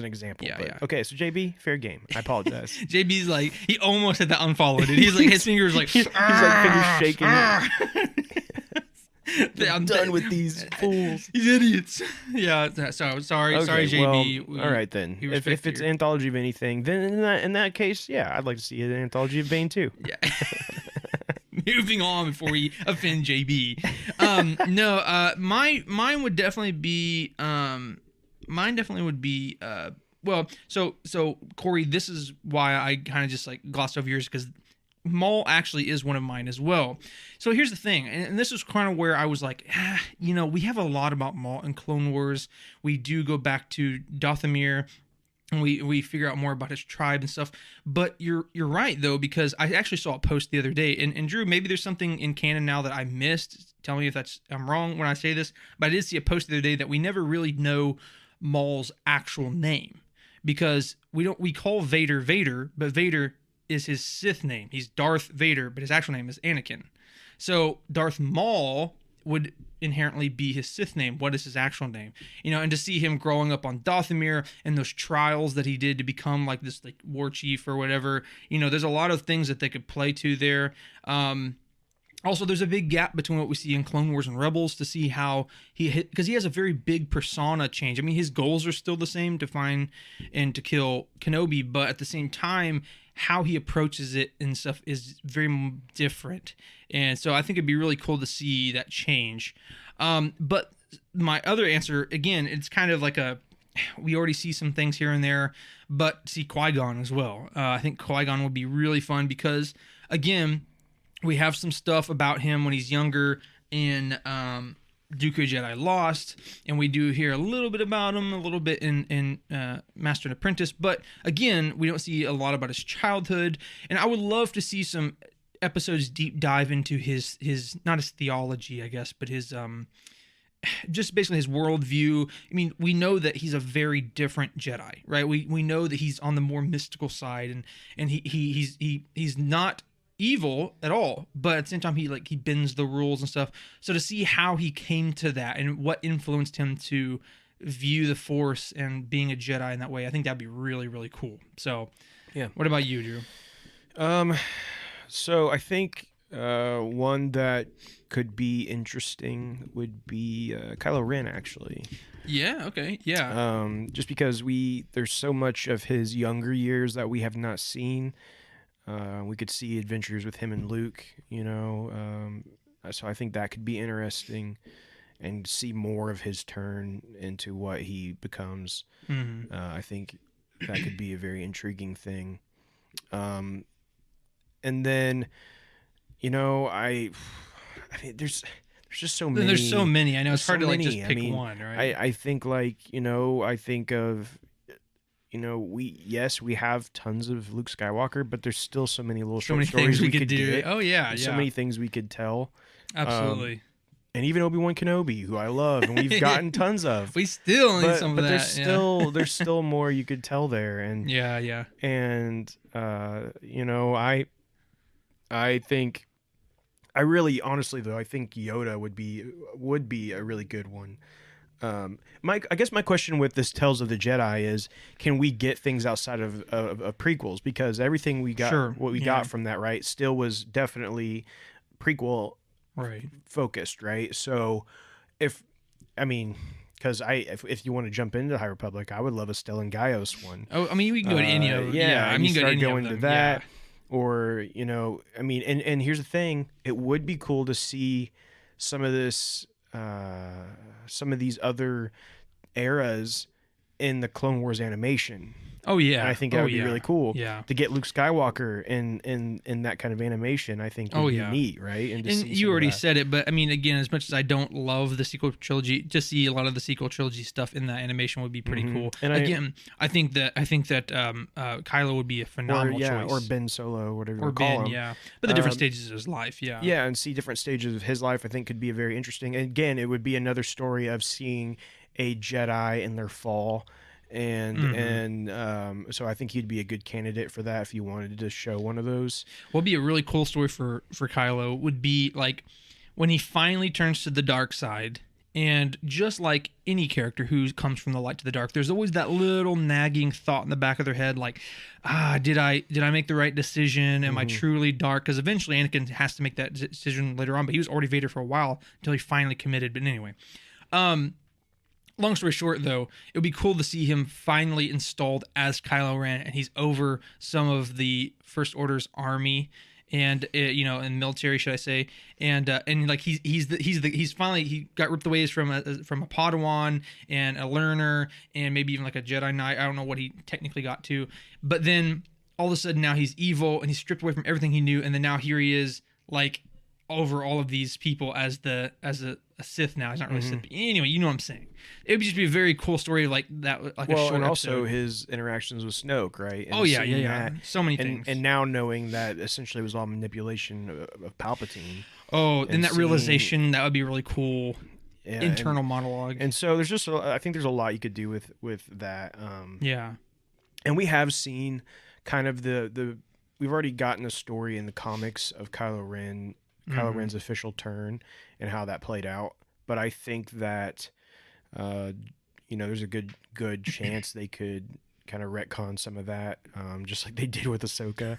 Yeah. Okay, so JB, fair game. I apologize. JB's like, he almost had to unfollowed it. He's like, his fingers like, he's like fingers shaking. I'm done with these fools. These idiots. Yeah. So sorry, JB. Well, all right then. If it's an anthology of anything, then in that case, yeah, I'd like to see an anthology of Bane too. Yeah. Moving on before we offend JB. Mine would definitely be. Mine definitely would be. Well, so Corey, this is why I kind of just like glossed over yours, because Maul actually is one of mine as well. So here's the thing, and this is kind of where I was like, we have a lot about Maul in Clone Wars. We do go back to Dathomir, and we figure out more about his tribe and stuff. But you're right though, because I actually saw a post the other day, and Drew, maybe there's something in canon now that I missed. Tell me if I'm wrong when I say this, but I did see a post the other day that we never really know Maul's actual name, because we call Vader, but Vader is his Sith name. He's Darth Vader, but his actual name is Anakin. So Darth Maul would inherently be his Sith name. What is his actual name? And to see him growing up on Dathomir and those trials that he did to become like this like war chief or whatever, there's a lot of things that they could play to there. Also, there's a big gap between what we see in Clone Wars and Rebels to see how because he has a very big persona change. I mean, his goals are still the same, to find and to kill Kenobi, but at the same time, how he approaches it and stuff is very different. And so I think it'd be really cool to see that change. But my other answer, again, it's kind of like we already see some things here and there, but see Qui-Gon as well. I think Qui-Gon would be really fun because, again, we have some stuff about him when he's younger in Dooku Jedi Lost, and we do hear a little bit about him, a little bit in Master and Apprentice, but again, we don't see a lot about his childhood, and I would love to see some episodes deep dive into his not his theology, I guess, but his just basically his worldview. I mean, we know that he's a very different Jedi, right? We know that he's on the more mystical side, and he's not evil at all, but at the same time he bends the rules and stuff. So to see how he came to that and what influenced him to view the Force and being a Jedi in that way, I think that'd be really, really cool. So yeah, what about you, Drew? So I think one that could be interesting would be Kylo Ren, actually. Yeah, okay, yeah. Just because there's so much of his younger years that we have not seen. We could see adventures with him and Luke, so I think that could be interesting, and see more of his turn into what he becomes. Mm-hmm. I think that could be a very intriguing thing. and then I mean, there's just so Then there's so many. many. I know There's it's so hard to like just many. I pick mean, one, right? I think like I think of we have tons of Luke Skywalker, but there's still so many little So short many things stories we we could could do. get, Oh yeah, and so yeah, many things we could tell. Um, absolutely. and even Obi-Wan Kenobi, who I love, and we've gotten tons of. We still need some But of there's that. Yeah, still more you could tell there, yeah, yeah. and I think I really honestly though I think Yoda would be a really good one. I guess my question with this Tales of the Jedi is, can we get things outside of prequels? Because everything Sure. what we Yeah. got from that, right, still was definitely prequel Right. focused, right? So if I mean, because if you want to jump into High Republic, I would love a Stellan Gaios one. Oh, I mean, we can go to any of. Yeah, Yeah, I and you mean, go to start any of going to them. Yeah. that, or I mean, and here's the thing: it would be cool to see some of this, some of these other eras in the Clone Wars animation. Oh And I yeah. think that Oh would be really yeah. cool Yeah. to get Luke Skywalker in that kind of animation. I think Oh would be yeah. neat, right? And to And see you some of already that. said it, but I mean, again, as much as I don't love the sequel trilogy, to see a lot of the sequel trilogy stuff in that animation would be pretty cool. And Again, I think that Kylo would be a phenomenal or choice. Ben Solo, whatever you Or want to call Ben, him. yeah. But the different Um, stages of his life, yeah. yeah, and see different stages of his life. I think could be a very interesting. And again, it would be another story of seeing a Jedi in their fall, so I think he'd be a good candidate for that if you wanted to show one of those. What would be a really cool story for Kylo would be like when he finally turns to the dark side. And just like any character who comes from the light to the dark, there's always that little nagging thought in the back of their head, like, did I make the right decision? Am I truly dark? Because eventually Anakin has to make that decision later on, but he was already Vader for a while until he finally committed. But anyway, long story short, though, it would be cool to see him finally installed as Kylo Ren, and he's over some of the First Order's army, and in military, should I say? And like he's finally he got ripped away from a Padawan and a learner, and maybe even like a Jedi Knight. I don't know what he technically got to, but then all of a sudden now he's evil and he's stripped away from everything he knew, and then now here he is like over all of these people as a Sith now. He's not really Sith. But anyway, you know what I'm saying. It would just be a very cool story like that, like a short And also episode. his interactions with Snoke, right? And Oh yeah, yeah, seeing yeah. that, So many and things. and now knowing that essentially it was all manipulation of Palpatine. Oh, and and that seeing- realization, that would be really cool. Yeah, Internal monologue. and so there's I think there's a lot you could do with that. Yeah. And we have seen kind of the we've already gotten a story in the comics of Kylo Ren's official turn and how that played out. But I think that uh, there's a good chance they could kind of retcon some of that, just like they did with Ahsoka,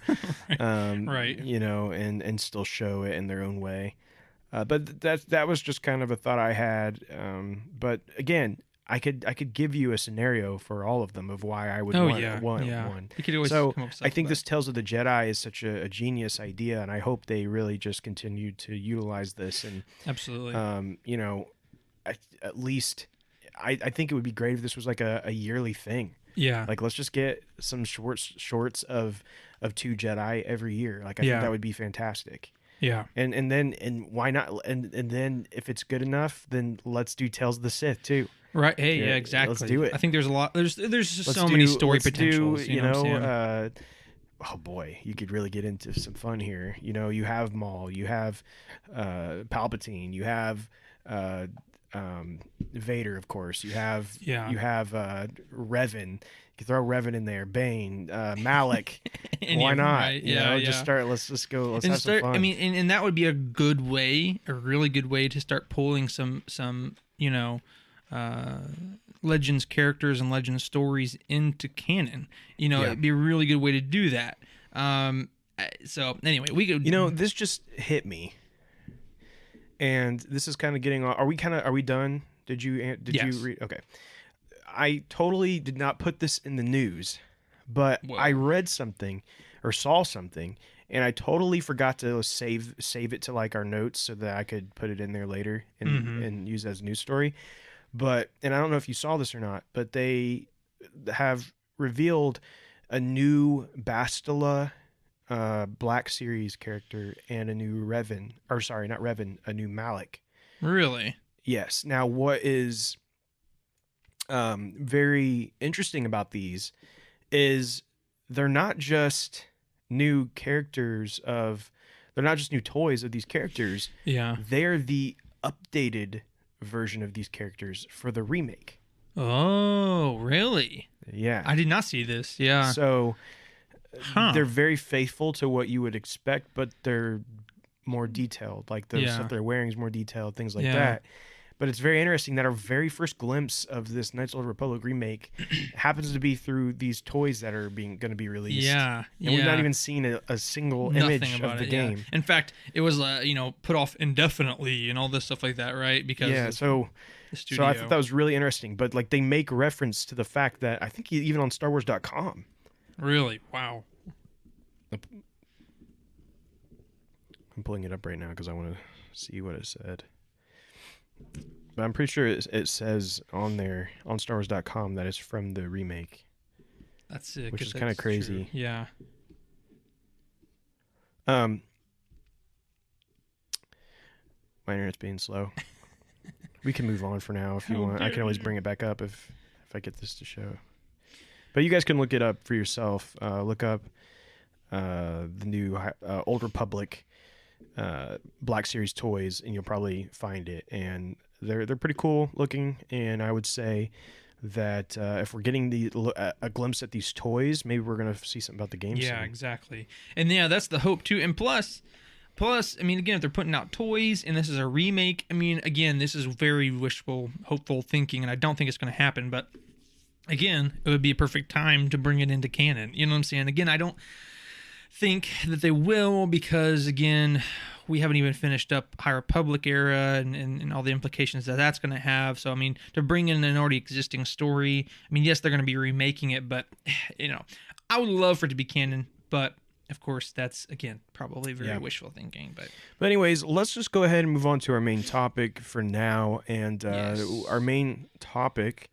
Right. and still show it in their own way. But that was just kind of a thought I had. But again, I could give you a scenario for all of them of why I would Oh want, yeah. want Yeah. one. You could always So come up with I stuff think like this Tales of the Jedi is such a genius idea, and I hope they really just continue to utilize this. And that. Absolutely. at least I think it would be great if this was like a yearly thing. Yeah. Like let's just get some shorts of two Jedi every year. Like I Yeah. think that would be fantastic. Yeah. And why not? And then if it's good enough, then let's do Tales of the Sith too. Right. Hey. Yeah, Yeah. let's Exactly. do it. I think there's a lot. There's just Let's so many do- story let's do, potentials. You know what I'm saying? oh boy, you could really get into some fun here. You have Maul, you have Palpatine, you have Vader, of course. You have Yeah. Revan. You can throw Revan in there. Bane, Malik. Any Why of them, not? right? You Yeah. know, Yeah. just start. Let's just go. Let's And have some fun. I mean, and that would be a good way, a really good way to start pulling some Legends characters and Legends stories into canon. Yeah. It'd be a really good way to do that. So anyway, we could. This just hit me, and this is kind of getting. Are we done? Did you Yes. read? Okay, I totally did not put this in the news, but Whoa. I read something or saw something, and I totally forgot to save it to like our notes so that I could put it in there later and use it as a news story. And I don't know if you saw this or not, but they have revealed a new Bastila Black Series character and a new Revan, or sorry, not Revan, a new Malik. Really? Yes. Now, what is very interesting about these is they're not just new characters of, they're not just new toys of these characters. Yeah. They're the updated version of these characters for the remake. Oh, really? Yeah. I did not see this. Yeah. So Huh. they're very faithful to what you would expect, but they're more detailed. Like the stuff they're wearing is more detailed, things like that. But it's very interesting that our very first glimpse of this Knights of the Republic remake happens to be through these toys that are going to be released. Yeah. And we've not even seen a single image of the game. Yeah. In fact, it was put off indefinitely and all this stuff like that, right? Because so I thought that was really interesting. But like they make reference to the fact that I think even on StarWars.com. Really? Wow. I'm pulling it up right now because I want to see what it said. But I'm pretty sure it says on there, on StarWars.com, that it's from the remake. That's sick. Which is kind of crazy. True. Yeah. My internet's being slow. We can move on for now if you want. I can always bring it back up if I get this to show. But you guys can look it up for yourself. Look up the new Old Republic Black Series toys, and you'll probably find it. And they're pretty cool looking. And I would say that if we're getting a glimpse at these toys, maybe we're gonna see something about the game. Yeah, soon. exactly. And yeah, that's the hope too. And plus, I mean, again, if they're putting out toys and this is a remake, I mean, again, this is very wishful, hopeful thinking, and I don't think it's going to happen. But again, it would be a perfect time to bring it into canon. You know what I'm saying? Again, I don't think that they will because, again, we haven't even finished up High Republic era and all the implications that that's going to have. So, I mean, to bring in an already existing story, I mean, yes, they're going to be remaking it, but, I would love for it to be canon, but of course, that's, again, probably very wishful thinking. But anyways, let's just go ahead and move on to our main topic for now. And our main topic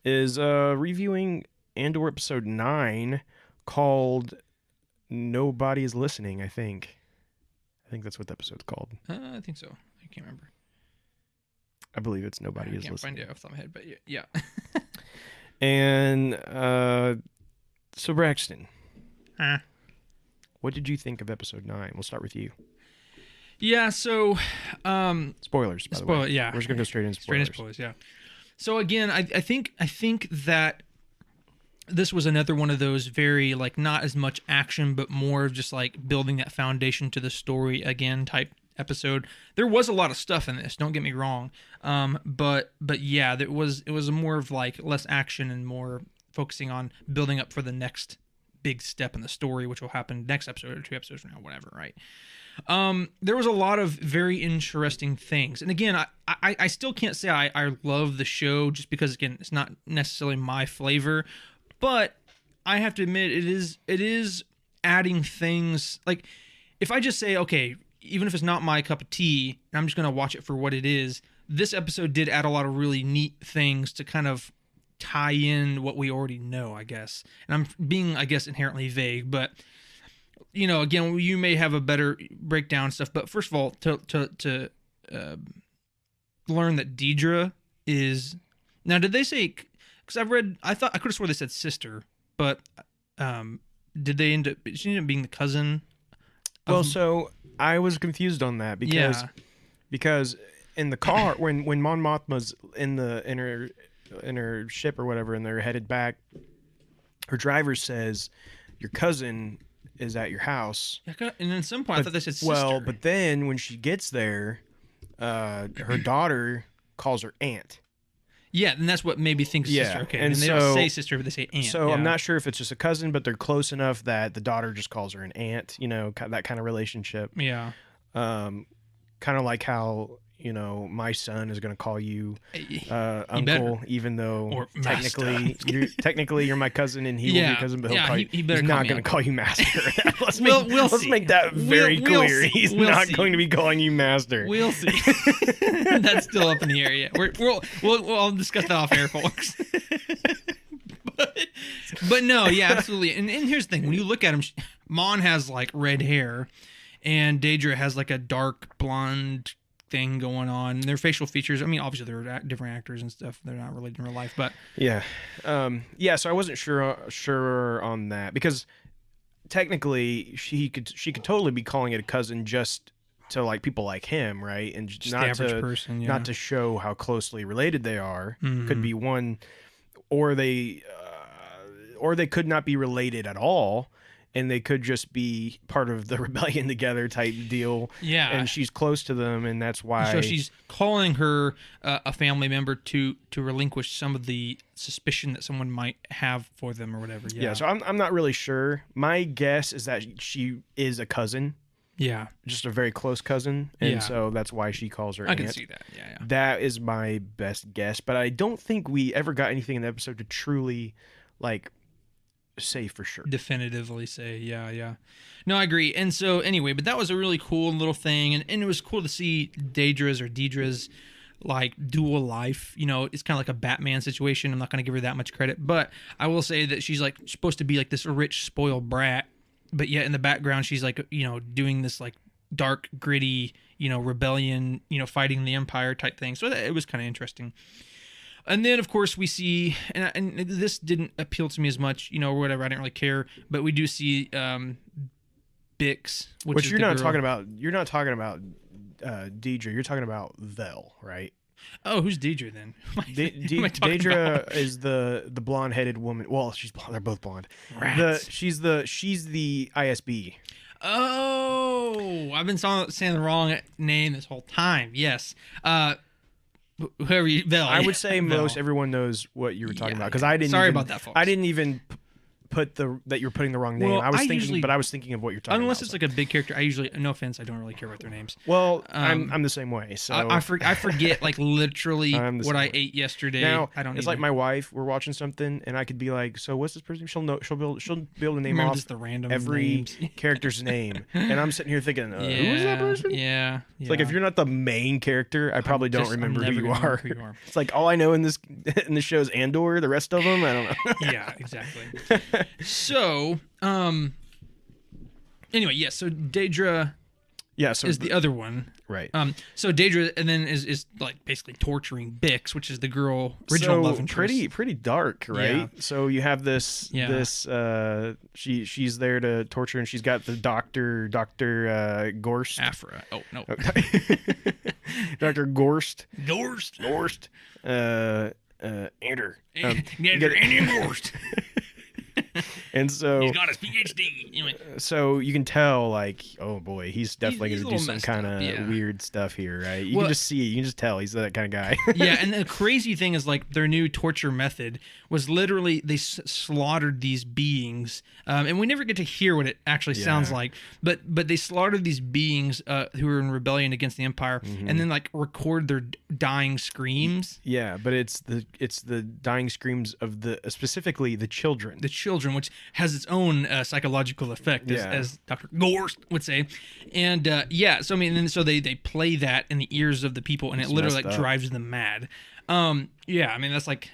is reviewing Andor episode 9 called Nobody is Listening, I think. I think that's what the episode's called. I think so. I can't remember. I believe it's Nobody is Listening. I can't find it off the top of my head, but yeah. And so, Braxton. Huh? What did you think of episode 9? We'll start with you. Yeah, so spoilers, by the way. Yeah. We're just gonna go straight into spoilers. Straight into spoilers, yeah. So again, I think that this was another one of those very not as much action, but more of just building that foundation to the story again type episode. There was a lot of stuff in this, don't get me wrong. But yeah, it was more of less action and more focusing on building up for the next big step in the story, which will happen next episode or 2 episodes from now, whatever, right? There was a lot of very interesting things. And again, I still can't say I love the show just because, again, it's not necessarily my flavor, but I have to admit it is adding things. If I just say, okay, even if it's not my cup of tea, and I'm just going to watch it for what it is, this episode did add a lot of really neat things to kind of tie in what we already know, I guess. And I'm being, I guess, inherently vague, but again, you may have a better breakdown stuff. But first of all, to learn that Deidre is now. Did they say? Because I thought I could have swore they said sister, but did they end up? She ended up being the cousin. Well, so I was confused on that because in the car when Mon Mothma's in her ship or whatever, and they're headed back, her driver says, "Your cousin is at your house." And at some point, I thought they said sister. Well, but then when she gets there, her daughter calls her aunt. Yeah, and that's what made me think sister. Okay, and they don't say sister, but they say aunt. So I'm not sure if it's just a cousin, but they're close enough that the daughter just calls her an aunt. That kind of relationship. Yeah. Kind of like how my son is going to call you uncle, even though technically you're my cousin and he will be your cousin, but he's not going to call you master. Let's make that very clear. He's not going to be calling you master. We'll see. That's still up in the air. Yeah, we'll discuss that off air, folks. but no, yeah, absolutely. And here's the thing: when you look at him, Mon has like red hair, and Daedra has like a dark blonde thing going on. Their facial features, I mean, obviously they're different actors and stuff. They're not related in real life, but Yeah. So I wasn't sure on that because technically she could totally be calling it a cousin just to like people like him, right? And just not the average to person, yeah. not to show how closely related they are. Mhm. Could be one, or they could not be related at all, and they could just be part of the rebellion together type deal. Yeah. And she's close to them, and that's why. So she's calling her a family member to relinquish some of the suspicion that someone might have for them or whatever. Yeah. So I'm not really sure. My guess is that she is a cousin. Yeah. Just a very close cousin, and Yeah. so that's why she calls her I aunt. can see that. Yeah. That is my best guess, but I don't think we ever got anything in the episode to truly, like, say for sure. Definitively say, yeah. No, I agree. And so anyway, but that was a really cool little thing, and it was cool to see Deidre's like dual life. You know, it's kind of like a Batman situation. I'm not going to give her that much credit, but I will say that she's like supposed to be like this rich, spoiled brat, but yet in the background she's like, you know, doing this like dark, gritty, you know, rebellion, you know, fighting the Empire type thing. So it was kind of interesting. And then, of course, we see, and this didn't appeal to me as much, you know, or whatever. I didn't really care, but we do see Bix, which is you're the not girl. talking about. You're not talking about Deidre. You're talking about Vel, right? Oh, who's Deidre then? Who am I talking Deidre about? is the blonde-headed woman. Well, she's blonde. They're both blonde. Rats. She's the ISB. Oh, I've been saying the wrong name this whole time. Yes. Whoever you, Vel. I would say Vel. most everyone knows what you were talking Yeah, about because I didn't. Sorry even, about that, folks. I didn't even put that you're putting the wrong name. Well, I was I thinking, usually- but I was thinking of what you're talking Unless about. it's like a big character, I usually, no offense, I don't really care about their names. Well, I'm the same way. So I forget like literally I'm the what same I way. ate yesterday. now I don't. it's either. like my wife. We're watching something, and I could be like, "So what's this person?" She'll know. She'll be able to name Remember off just the random every names. character's name, and I'm sitting here thinking, "Who is that person?" Yeah. It's like if you're not the main character, I probably don't remember who you are. Who you are. It's like all I know in the show is Andor. The rest of them, I don't know. Yeah, exactly. So, anyway, yes. So Daedra Yeah, so is the other one. right. So Daedra and then is like basically torturing Bix, which is the girl original love interest. pretty dark, right? Yeah. So you have this Yeah. she's there to torture, and she's got the Dr. Gorst. Afra. Oh no. Dr. Gorst. Gorst. Ander. Indian Gorst. And so He's got his PhD. Anyway. so you can tell, like, oh boy, he's definitely He's a going to do little some messed kind up, of yeah. weird stuff here, right? You Well- can just see it. You can just tell he's that kind of guy. Yeah, and the crazy thing is like their new torture method was literally they slaughtered these beings, and we never get to hear what it actually sounds like. But they slaughtered these beings who were in rebellion against the Empire, and then like record their dying screams. Yeah, but it's the dying screams of specifically the children. The children, which has its own psychological effect, Yeah. as Dr. Gorst would say, and so I mean, and so they play that in the ears of the people, and it literally like messed up. drives them mad. Yeah, I mean that's like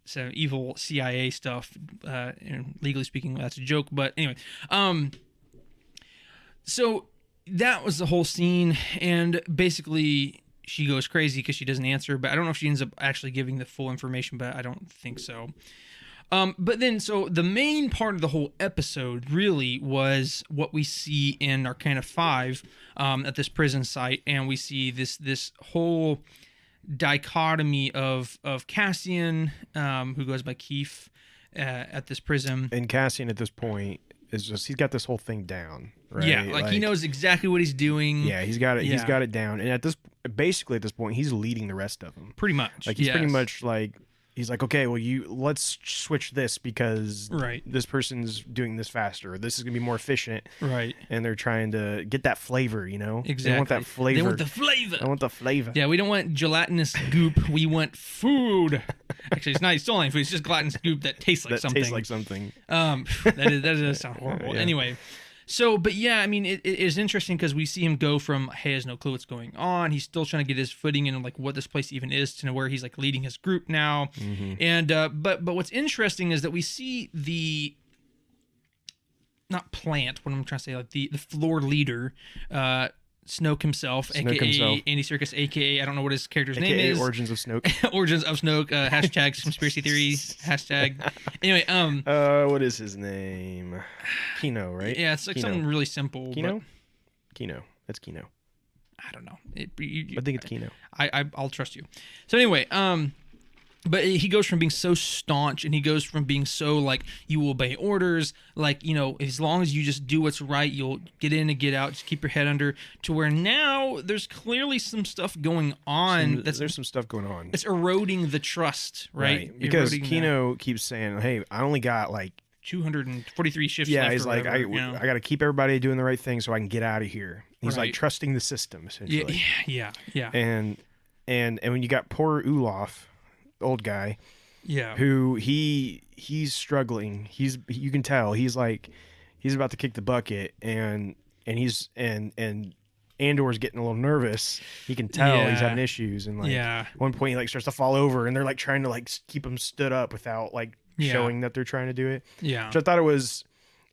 so evil CIA stuff. And legally speaking, that's a joke, but anyway, so that was the whole scene, and basically she goes crazy because she doesn't answer. But I don't know if she ends up actually giving the full information, but I don't think so. But then, so the main part of the whole episode really was what we see in Arcana 5 at this prison site, and we see this whole dichotomy of Cassian, who goes by Keith, at this prison. And Cassian at this point is just he's got this whole thing down, right? Yeah, like he knows exactly what he's doing. Yeah, he's got it. He's Yeah. got it down. And at this point, he's leading the rest of them. Pretty much. Like he's pretty yes. much like he's like, okay, well, let's switch this because Right. this person's doing this faster. Or this is gonna be more efficient. Right. And they're trying to get that flavor, you know? Exactly. They want that flavor. They want the flavor. I want the flavor. Yeah, we don't want gelatinous goop. We want food. Actually, it's not. It's still not food. It's just gelatinous goop that tastes like that something. tastes like something. That does sound horrible. Yeah. Anyway, so but yeah, I mean, it is interesting because we see him go from he has no clue what's going on. He's still trying to get his footing in like what this place even is to know where he's like leading his group now. Mm-hmm. And but what's interesting is that we see not plant. What I'm trying to say, like the floor leader, Snoke himself, Snoke aka himself. Andy Serkis, aka I don't know what his character's name AKA is. Origins of Snoke. Origins of Snoke. Hashtag conspiracy theory. Hashtag. Anyway, What is his name? Kino, right? yeah, it's like Kino. something really simple. Kino? But Kino. That's Kino. I don't know. I think it's Kino. I'll trust you. So anyway, but he goes from being so staunch, and he goes from being so like, you will obey orders, like, you know, as long as you just do what's right, you'll get in and get out, just keep your head under, to where now there's clearly some stuff going on. There's some stuff going on. It's eroding the trust, right? Because Eroding Kino keeps saying, "Hey, I only got like 243 shifts yeah." left He's or like, whatever, you know? I got to keep everybody doing the right thing so I can get out of here." He's like Right. trusting the system essentially. Yeah. And when you got poor Olaf, old guy, Yeah. who he's struggling. You can tell he's about to kick the bucket, and Andor's getting a little nervous. He can tell he's Yeah. having issues, and like Yeah. at one point he like starts to fall over, and they're like trying to like keep him stood up without like Yeah. showing that they're trying to do it. Yeah. So I thought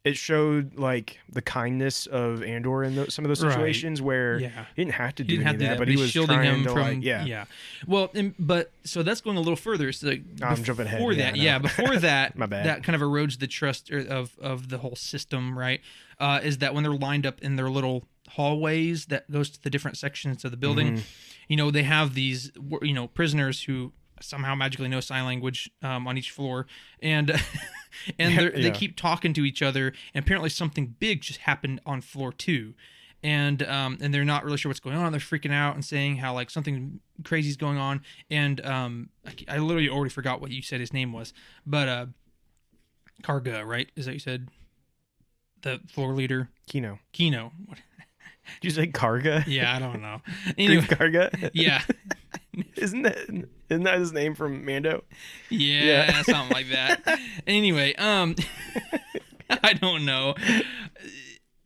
it showed like the kindness of Andor in some of those Right. situations where Yeah. he didn't have to He do didn't any have of to do that, that, but he he's was shielding trying him to from like yeah. Well, but so that's going a little further. So like, I'm jumping ahead. before Yeah, that, I know. yeah, before that, My bad. that kind of erodes the trust of the whole system, right? Is that when they're lined up in their little hallways that goes to the different sections of the building, Mm-hmm. you know, they have these, you know, prisoners who somehow magically know sign language on each floor, and they Yeah. keep talking to each other, and apparently something big just happened on floor 2. And they're not really sure what's going on. They're freaking out and saying how like something crazy is going on. And I literally already forgot what you said his name was, but Karga, right? Is that what you said? The floor leader, Kino. Kino. Did you say Karga? Yeah, I don't know. Grief Anyway, Karga? yeah, Isn't that his name from Mando? yeah, something like that. Anyway, I don't know.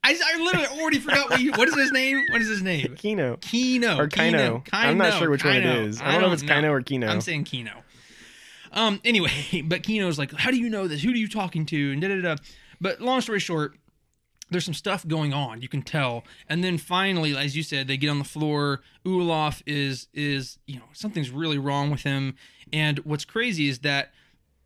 I literally already forgot what is his name? What is his name? Kino. Kino. Or Kino. I'm not sure which one it is. I don't know if it's Kino or Kino. I'm saying Kino. Anyway, but Kino's like, how do you know this? Who are you talking to? And da-da-da. But long story short, there's some stuff going on. You can tell. And then finally, as you said, they get on the floor. Olaf is something's really wrong with him. And what's crazy is that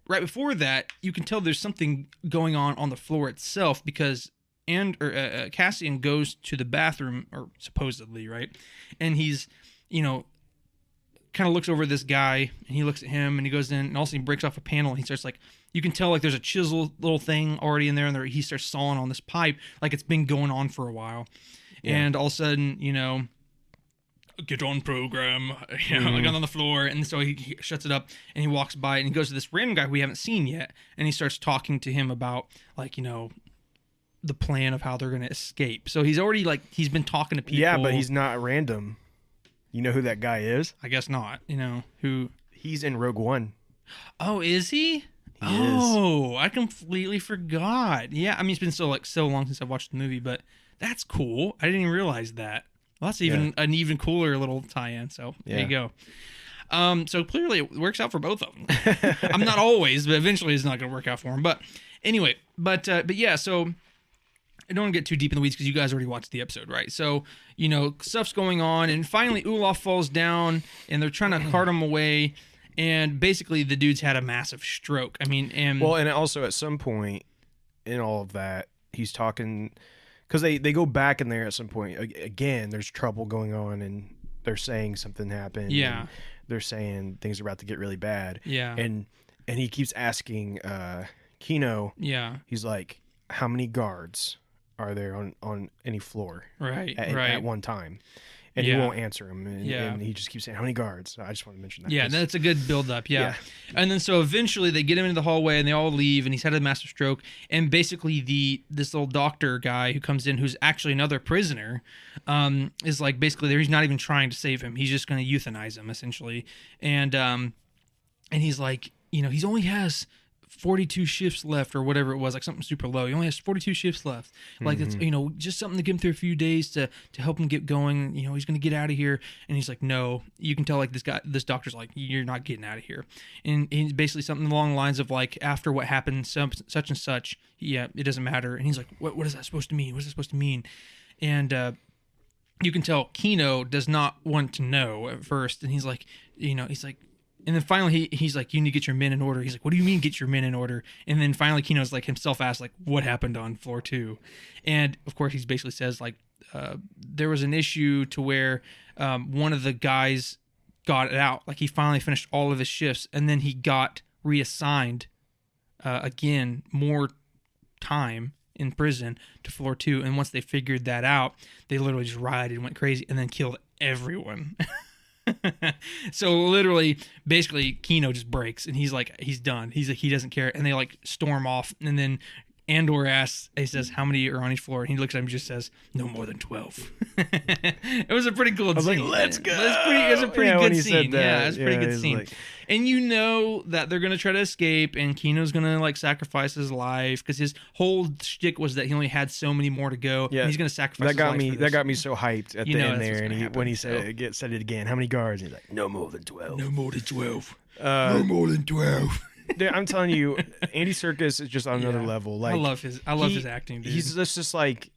right before that, you can tell there's something going on the floor itself, because Cassian goes to the bathroom, or supposedly, right? And he's, kind of looks over this guy, and he looks at him, and he goes in, and also he breaks off a panel, and he starts like, you can tell like there's a chisel little thing already in there, and he starts sawing on this pipe like it's been going on for a while. Yeah. And all of a sudden, get on program, like on the floor, and so he shuts it up, and he walks by, and he goes to this random guy who we haven't seen yet, and he starts talking to him about like, the plan of how they're going to escape. So he's already he's been talking to people. Yeah, but he's not random. You know who that guy is? I guess not. Who? He's in Rogue One. Oh, is he? He is. I completely forgot. Yeah, I mean, it's been so long since I've watched the movie, but that's cool. I didn't even realize that. Well, that's an even cooler little tie-in. So there you go. So clearly it works out for both of them. I'm not always, but eventually it's not going to work out for him. But anyway, but yeah, so I don't want to get too deep in the weeds because you guys already watched the episode, right? So, stuff's going on, and finally Olaf falls down, and they're trying to cart him away, and basically the dude's had a massive stroke. I mean, and also at some point in all of that, he's talking, because they go back in there at some point. Again, there's trouble going on, and they're saying something happened. Yeah. And they're saying things are about to get really bad. Yeah. And he keeps asking Kino. Yeah. He's like, how many guards are there on any floor at one time? And he won't answer him, and he just keeps saying, how many guards? So I just want to mention that. Yeah, that's a good build-up, yeah. And then so eventually they get him into the hallway, and they all leave, and he's had a massive stroke, and basically this little doctor guy who comes in, who's actually another prisoner, is like, basically he's not even trying to save him. He's just going to euthanize him, essentially. And he's like, he only has 42 shifts left or whatever it was, like something super low. He only has 42 shifts left. Like it's, just something to get him through a few days to help him get going. He's going to get out of here. And he's like, no, you can tell like this doctor's like, you're not getting out of here. And he's basically something along the lines of like, after what happened, such and such, yeah, it doesn't matter. And he's like, what is that supposed to mean? What's that supposed to mean? And, you can tell Kino does not want to know at first. And he's like, and then finally he's like, you need to get your men in order. He's like, what do you mean get your men in order? And then finally Kino's like himself asked like, what happened on floor 2? And of course he basically says like, there was an issue to where one of the guys got it out. Like he finally finished all of his shifts and then he got reassigned again, more time in prison to floor 2. And once they figured that out, they literally just rioted and went crazy and then killed everyone. So literally, basically, Kino just breaks and he's like, he's done. He's like, he doesn't care. And they like storm off. And then Andor asks, he says, how many are on each floor? And he looks at him and just says, no more than 12. It was a pretty cool scene. I was like, let's go. It was a pretty good scene. Yeah, it was a pretty good scene. Like... And you know that they're going to try to escape and Kino's going to like sacrifice his life because his whole shtick was that he only had so many more to go. Yeah. And he's going to sacrifice his life. That got me so hyped at the end there. And when he said it again, how many guards? He's like, no more than 12. No more than 12. No more than 12. Dude, I'm telling you, Andy Serkis is just on another level. Like I love his acting, dude. He's just like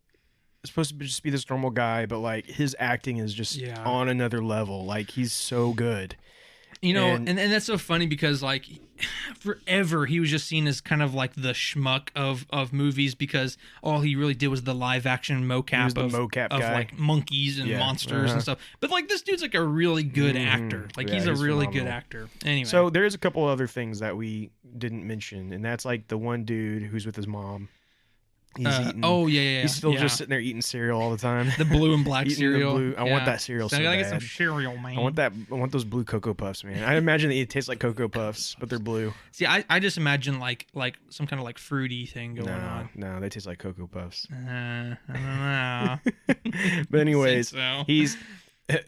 supposed to just be this normal guy, but like his acting is just on another level. Like he's so good. And that's so funny because like forever he was just seen as kind of like the schmuck of movies because all he really did was the live action mocap of like monkeys and monsters and stuff. But like this dude's like a really good actor. Like he's a really good actor. Anyway. So there's a couple other things that we didn't mention, and that's like the one dude who's with his mom. He's eating. He's still just sitting there eating cereal all the time. The blue and black cereal. I want that cereal so I gotta bad. get some cereal, man. I want those blue Cocoa Puffs, man. I imagine that it tastes like Cocoa Puffs, but they're blue. See, I just imagine like some kind of like fruity thing going on. No, they taste like Cocoa Puffs. I don't know. But anyways, so.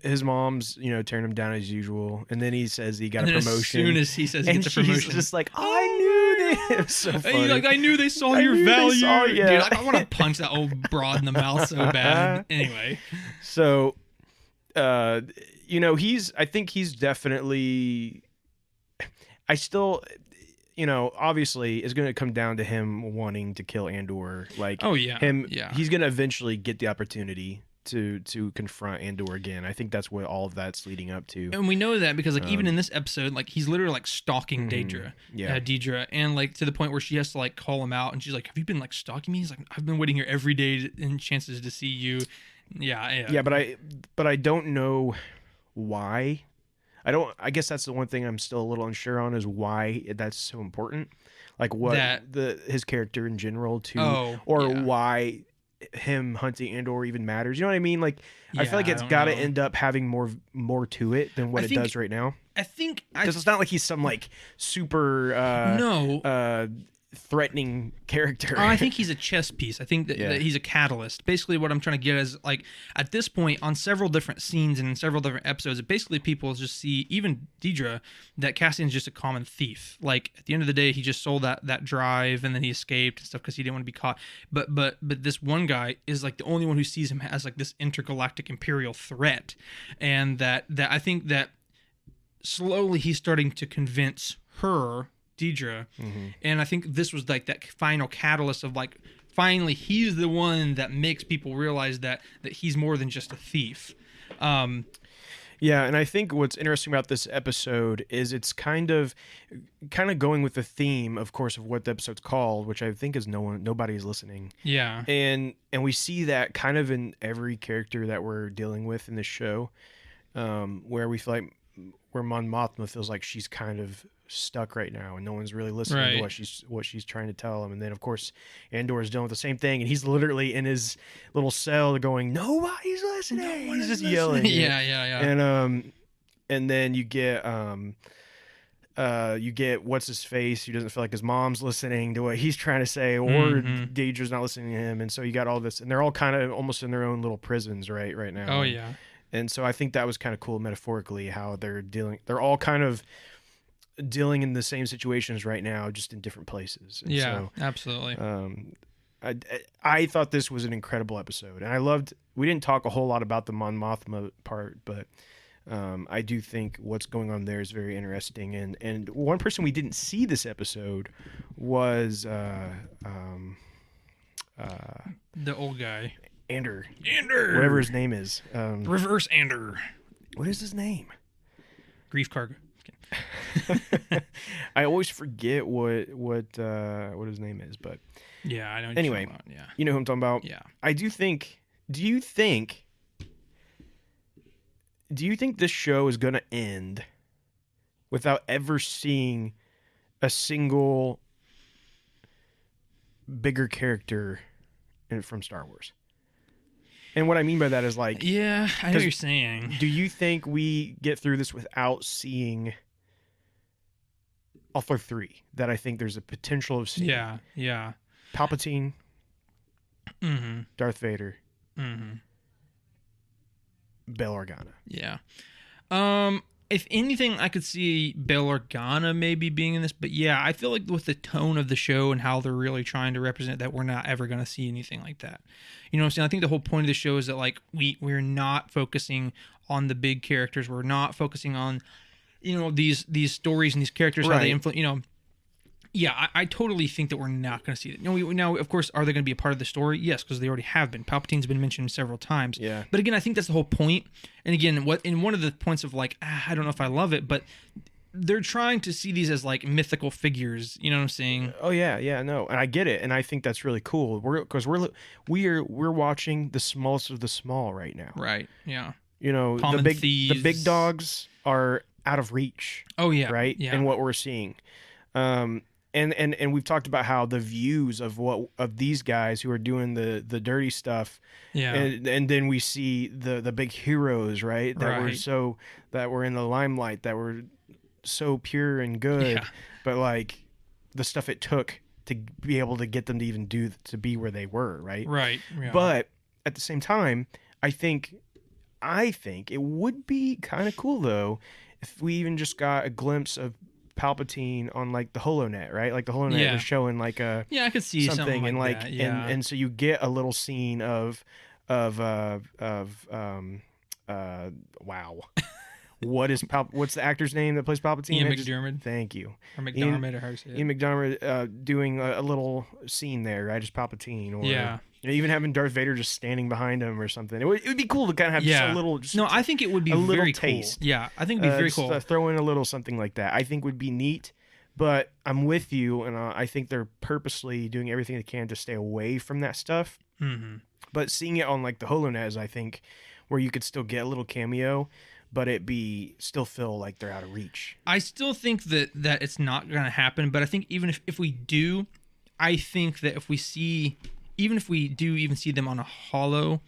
His mom's, tearing him down as usual, and then he says he got a promotion. As soon as he says he gets a promotion, he's just like, I knew this. It was so funny. He's like, I knew they saw your value. Dude, I want to punch that old broad in the mouth so bad. Anyway, so, I think he's definitely. I still. Obviously, it's going to come down to him wanting to kill Andor. Like, he's going to eventually get the opportunity to confront Andor again. I think that's what all of that's leading up to. And we know that because like even in this episode, like he's literally like stalking Deidre, and like to the point where she has to like call him out, and she's like, "Have you been like stalking me?" He's like, "I've been waiting here every day in chances to see you." Yeah, but I don't know why. I guess that's the one thing I'm still a little unsure on is why that's so important. Like what his character in general too, why him hunting Andor even matters. You know what I mean? Like I feel like it's got to end up having more to it than what it does right now. I think because it's not like he's some like super threatening character. I think he's a chess piece. I think that he's a catalyst. Basically, what I'm trying to get is like at this point on several different scenes and in several different episodes, basically people just see even Deidre that Cassian's just a common thief. Like at the end of the day, he just sold that drive and then he escaped and stuff because he didn't want to be caught. But this one guy is like the only one who sees him as like this intergalactic imperial threat, and that I think that slowly he's starting to convince her. Deidre, and I think this was like that final catalyst of like finally he's the one that makes people realize that he's more than just a thief. And I think what's interesting about this episode is it's kind of going with the theme, of course, of what the episode's called, which I think is nobody's listening. Yeah, and we see that kind of in every character that we're dealing with in this show, where we feel like where Mon Mothma feels like she's kind of stuck right now and no one's really listening to what she's trying to tell him. And then of course Andor is dealing with the same thing and he's literally in his little cell going, nobody's listening. He's just yelling. And then you get what's his face who doesn't feel like his mom's listening to what he's trying to say, or Deidre's not listening to him, and so you got all this, and they're all kind of almost in their own little prisons right now. And so I think that was kind of cool metaphorically how they're all kind of dealing in the same situations right now, just in different places. And Yeah, so, absolutely. I thought this was an incredible episode, and I loved. We didn't talk a whole lot about the Mon Mothma part, but I do think what's going on there is very interesting. And one person we didn't see this episode was The old guy. Andor, Andor. whatever his name is. Reverse Andor. What is his name? Grief cargo. I always forget what his name is, but Yeah, I know. What anyway, you're talking about. Yeah. you know who I'm talking about. Yeah. I do think. Do you think this show is going to end without ever seeing a single bigger character from Star Wars? And what I mean by that is like, Yeah, I know what you're saying. do you think we get through this without seeing? I'll throw three that I think there's a potential of seeing. Yeah, yeah. Palpatine, Mm-hmm. Darth Vader, Mm-hmm. Bail Organa. Yeah. If anything, I could see Bail Organa maybe being in this, but yeah, I feel like with the tone of the show and how they're really trying to represent that, we're not ever going to see anything like that. You know what I'm saying? I think the whole point of the show is that like we're not focusing on the big characters. We're not focusing on these stories and these characters, how they influence. Yeah, I totally think that we're not going to see it. Now, of course, are they going to be a part of the story? Yes, because they already have been. Palpatine's been mentioned several times. Yeah. But again, I think that's the whole point. And again, one of the points of like, I don't know if I love it, but they're trying to see these as like mythical figures. You know what I'm saying? Oh yeah, no, and I get it, and I think that's really cool. We're watching the smallest of the small right now. Right. Yeah. The big dogs are out of reach. Oh yeah. Right. Yeah. And what we're seeing. And we've talked about how the views of these guys who are doing the dirty stuff, Yeah. and then we see the big heroes, right? That were in the limelight, that were so pure and good, Yeah. but like the stuff it took to be able to get them to even to be where they were, right? Right. Yeah. But at the same time, I think it would be kind of cool though if we even just got a glimpse of Palpatine on like the HoloNet, right? Like the HoloNet was showing like a I could see something and like that. Yeah. and so you get a little scene of wow. What's the actor's name that plays Palpatine? Ian McDiarmid. Thank you. Or McDiarmid, or how to say it. Ian McDiarmid doing a little scene there, right? Just Palpatine, or even having Darth Vader just standing behind him or something. It would be cool to kind of have just a little. I think it would be a little very taste. Cool. Yeah, I think it'd be very cool. Throw in a little something like that. I think would be neat. But I'm with you, and I think they're purposely doing everything they can to stay away from that stuff. Mm-hmm. But seeing it on like the HoloNet, I think, where you could still get a little cameo, but still feel like they're out of reach. I still think that it's not going to happen, but I think even if we do, I think that if we do see them on a holo,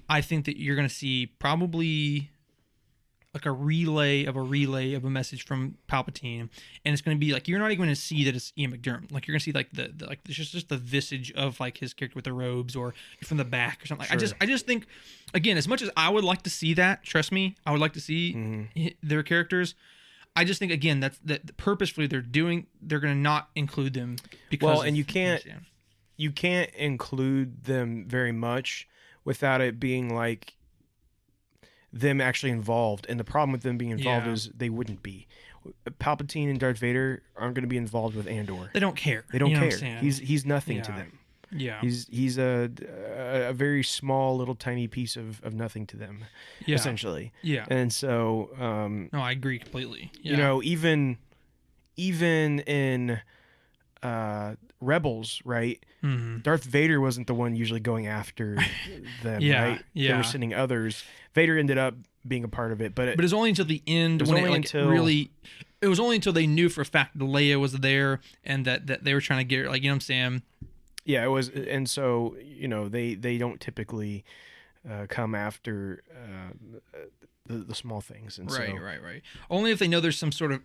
I think that you're going to see probably like a relay of a message from Palpatine, and it's going to be like you're not even going to see that it's Ian McDiarmid. Like you're going to see like it's just the visage of like his character with the robes, or from the back or something. Sure. I just think, again, as much as I would like to see that, trust me, I would like to see their characters. I just think, again, that purposefully they're going to not include them because and you can't include them very much without it being like them actually involved. And the problem with them being involved is they wouldn't be. Palpatine and Darth Vader aren't going to be involved with Andor. They don't care. They don't care. He's nothing to them. Yeah. He's a very small little tiny piece of nothing to them, essentially. Yeah. And so no, I agree completely. Yeah. Even in Rebels, right? Mm-hmm. Darth Vader wasn't the one usually going after them, right? Yeah. They were sending others. Vader ended up being a part of it, but it was only until the end. It was only until they knew for a fact that Leia was there and that they were trying to get her, like, you know what I'm saying? Yeah, it was, and so they don't typically come after the small things, and right. Only if they know there's some sort of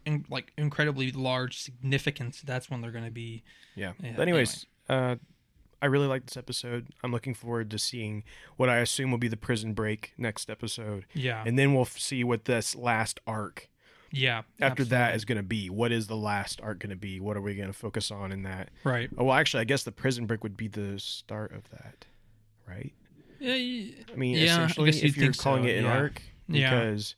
incredibly large significance. That's when they're going to be. Yeah. But anyways, I really like this episode. I'm looking forward to seeing what I assume will be the prison break next episode. Yeah. And then we'll see what this last arc Yeah. after that absolutely. is going to be. What is the last arc going to be? What are we going to focus on in that? Right. Oh, well, actually, I guess the prison break would be the start of that, right? Yeah. I mean, Yeah. I guess essentially, you'd if you're think calling so. it an Yeah. arc, Yeah. because,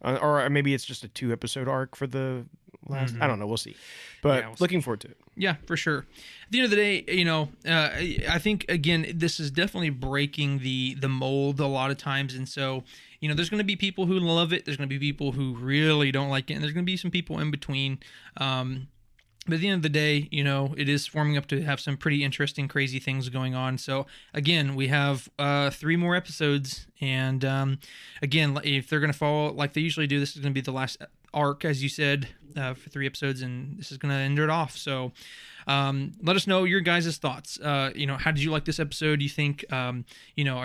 or maybe it's just a 2-episode arc for the last. I Mhm. don't know. We'll see. But Yeah, we'll see. looking forward to it. Yeah, for sure. At the end of the day, I think again this is definitely breaking the mold a lot of times, and so there's going to be people who love it. There's going to be people who really don't like it, and there's going to be some people in between. But at the end of the day, it is forming up to have some pretty interesting, crazy things going on. So again, we have 3 more episodes, and again, if they're going to follow like they usually do, this is going to be the last arc, as you said, for 3 episodes, and this is going to end it off. So let us know your guys' thoughts. How did you like this episode? Do you think, are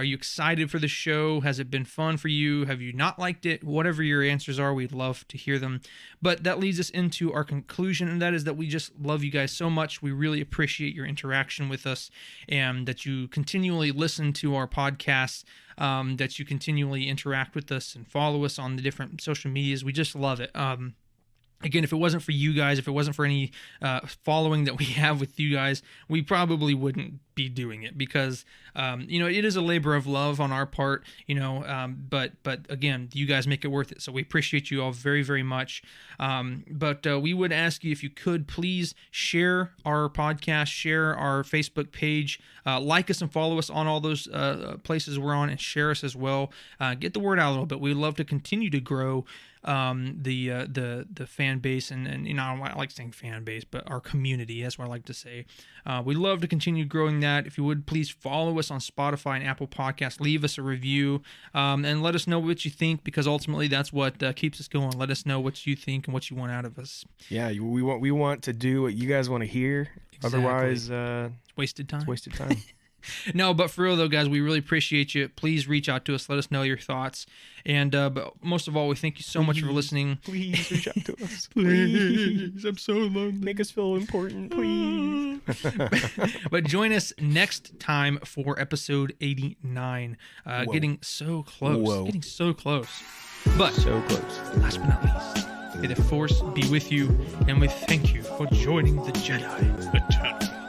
you excited for the show? Has it been fun for you? Have you not liked it? Whatever your answers are, we'd love to hear them. But that leads us into our conclusion, and that is that we just love you guys so much. We really appreciate your interaction with us, and that you continually listen to our podcasts, that you continually interact with us and follow us on the different social medias. We just love it. Again, if it wasn't for you guys, if it wasn't for any following that we have with you guys, we probably wouldn't be doing it, because it is a labor of love on our part, but again, you guys make it worth it, so we appreciate you all very, very much. But we would ask you, if you could please share our podcast, share our Facebook page, like us and follow us on all those places we're on, and share us as well. Get the word out a little bit. We'd love to continue to grow the fan base, and I like saying fan base, but our community, that's what I like to say. We love to continue growing that. If you would please follow us on Spotify and Apple Podcasts, leave us a review, and let us know what you think, because ultimately that's what keeps us going. Let us know what you think and what you want out of us. Yeah, we want to do what you guys want to hear. Exactly. Otherwise, It's wasted time. it's wasted time. No, but for real though, guys, we really appreciate you. Please reach out to us. Let us know your thoughts. And but most of all, we thank you so much for listening. Please reach out to us. Please, I'm so lonely. Make us feel important, please. But join us next time for episode 89. Getting so close. Whoa. Getting so close. But So close. last but not least, may the Force be with you, and we thank you for joining the Jedi.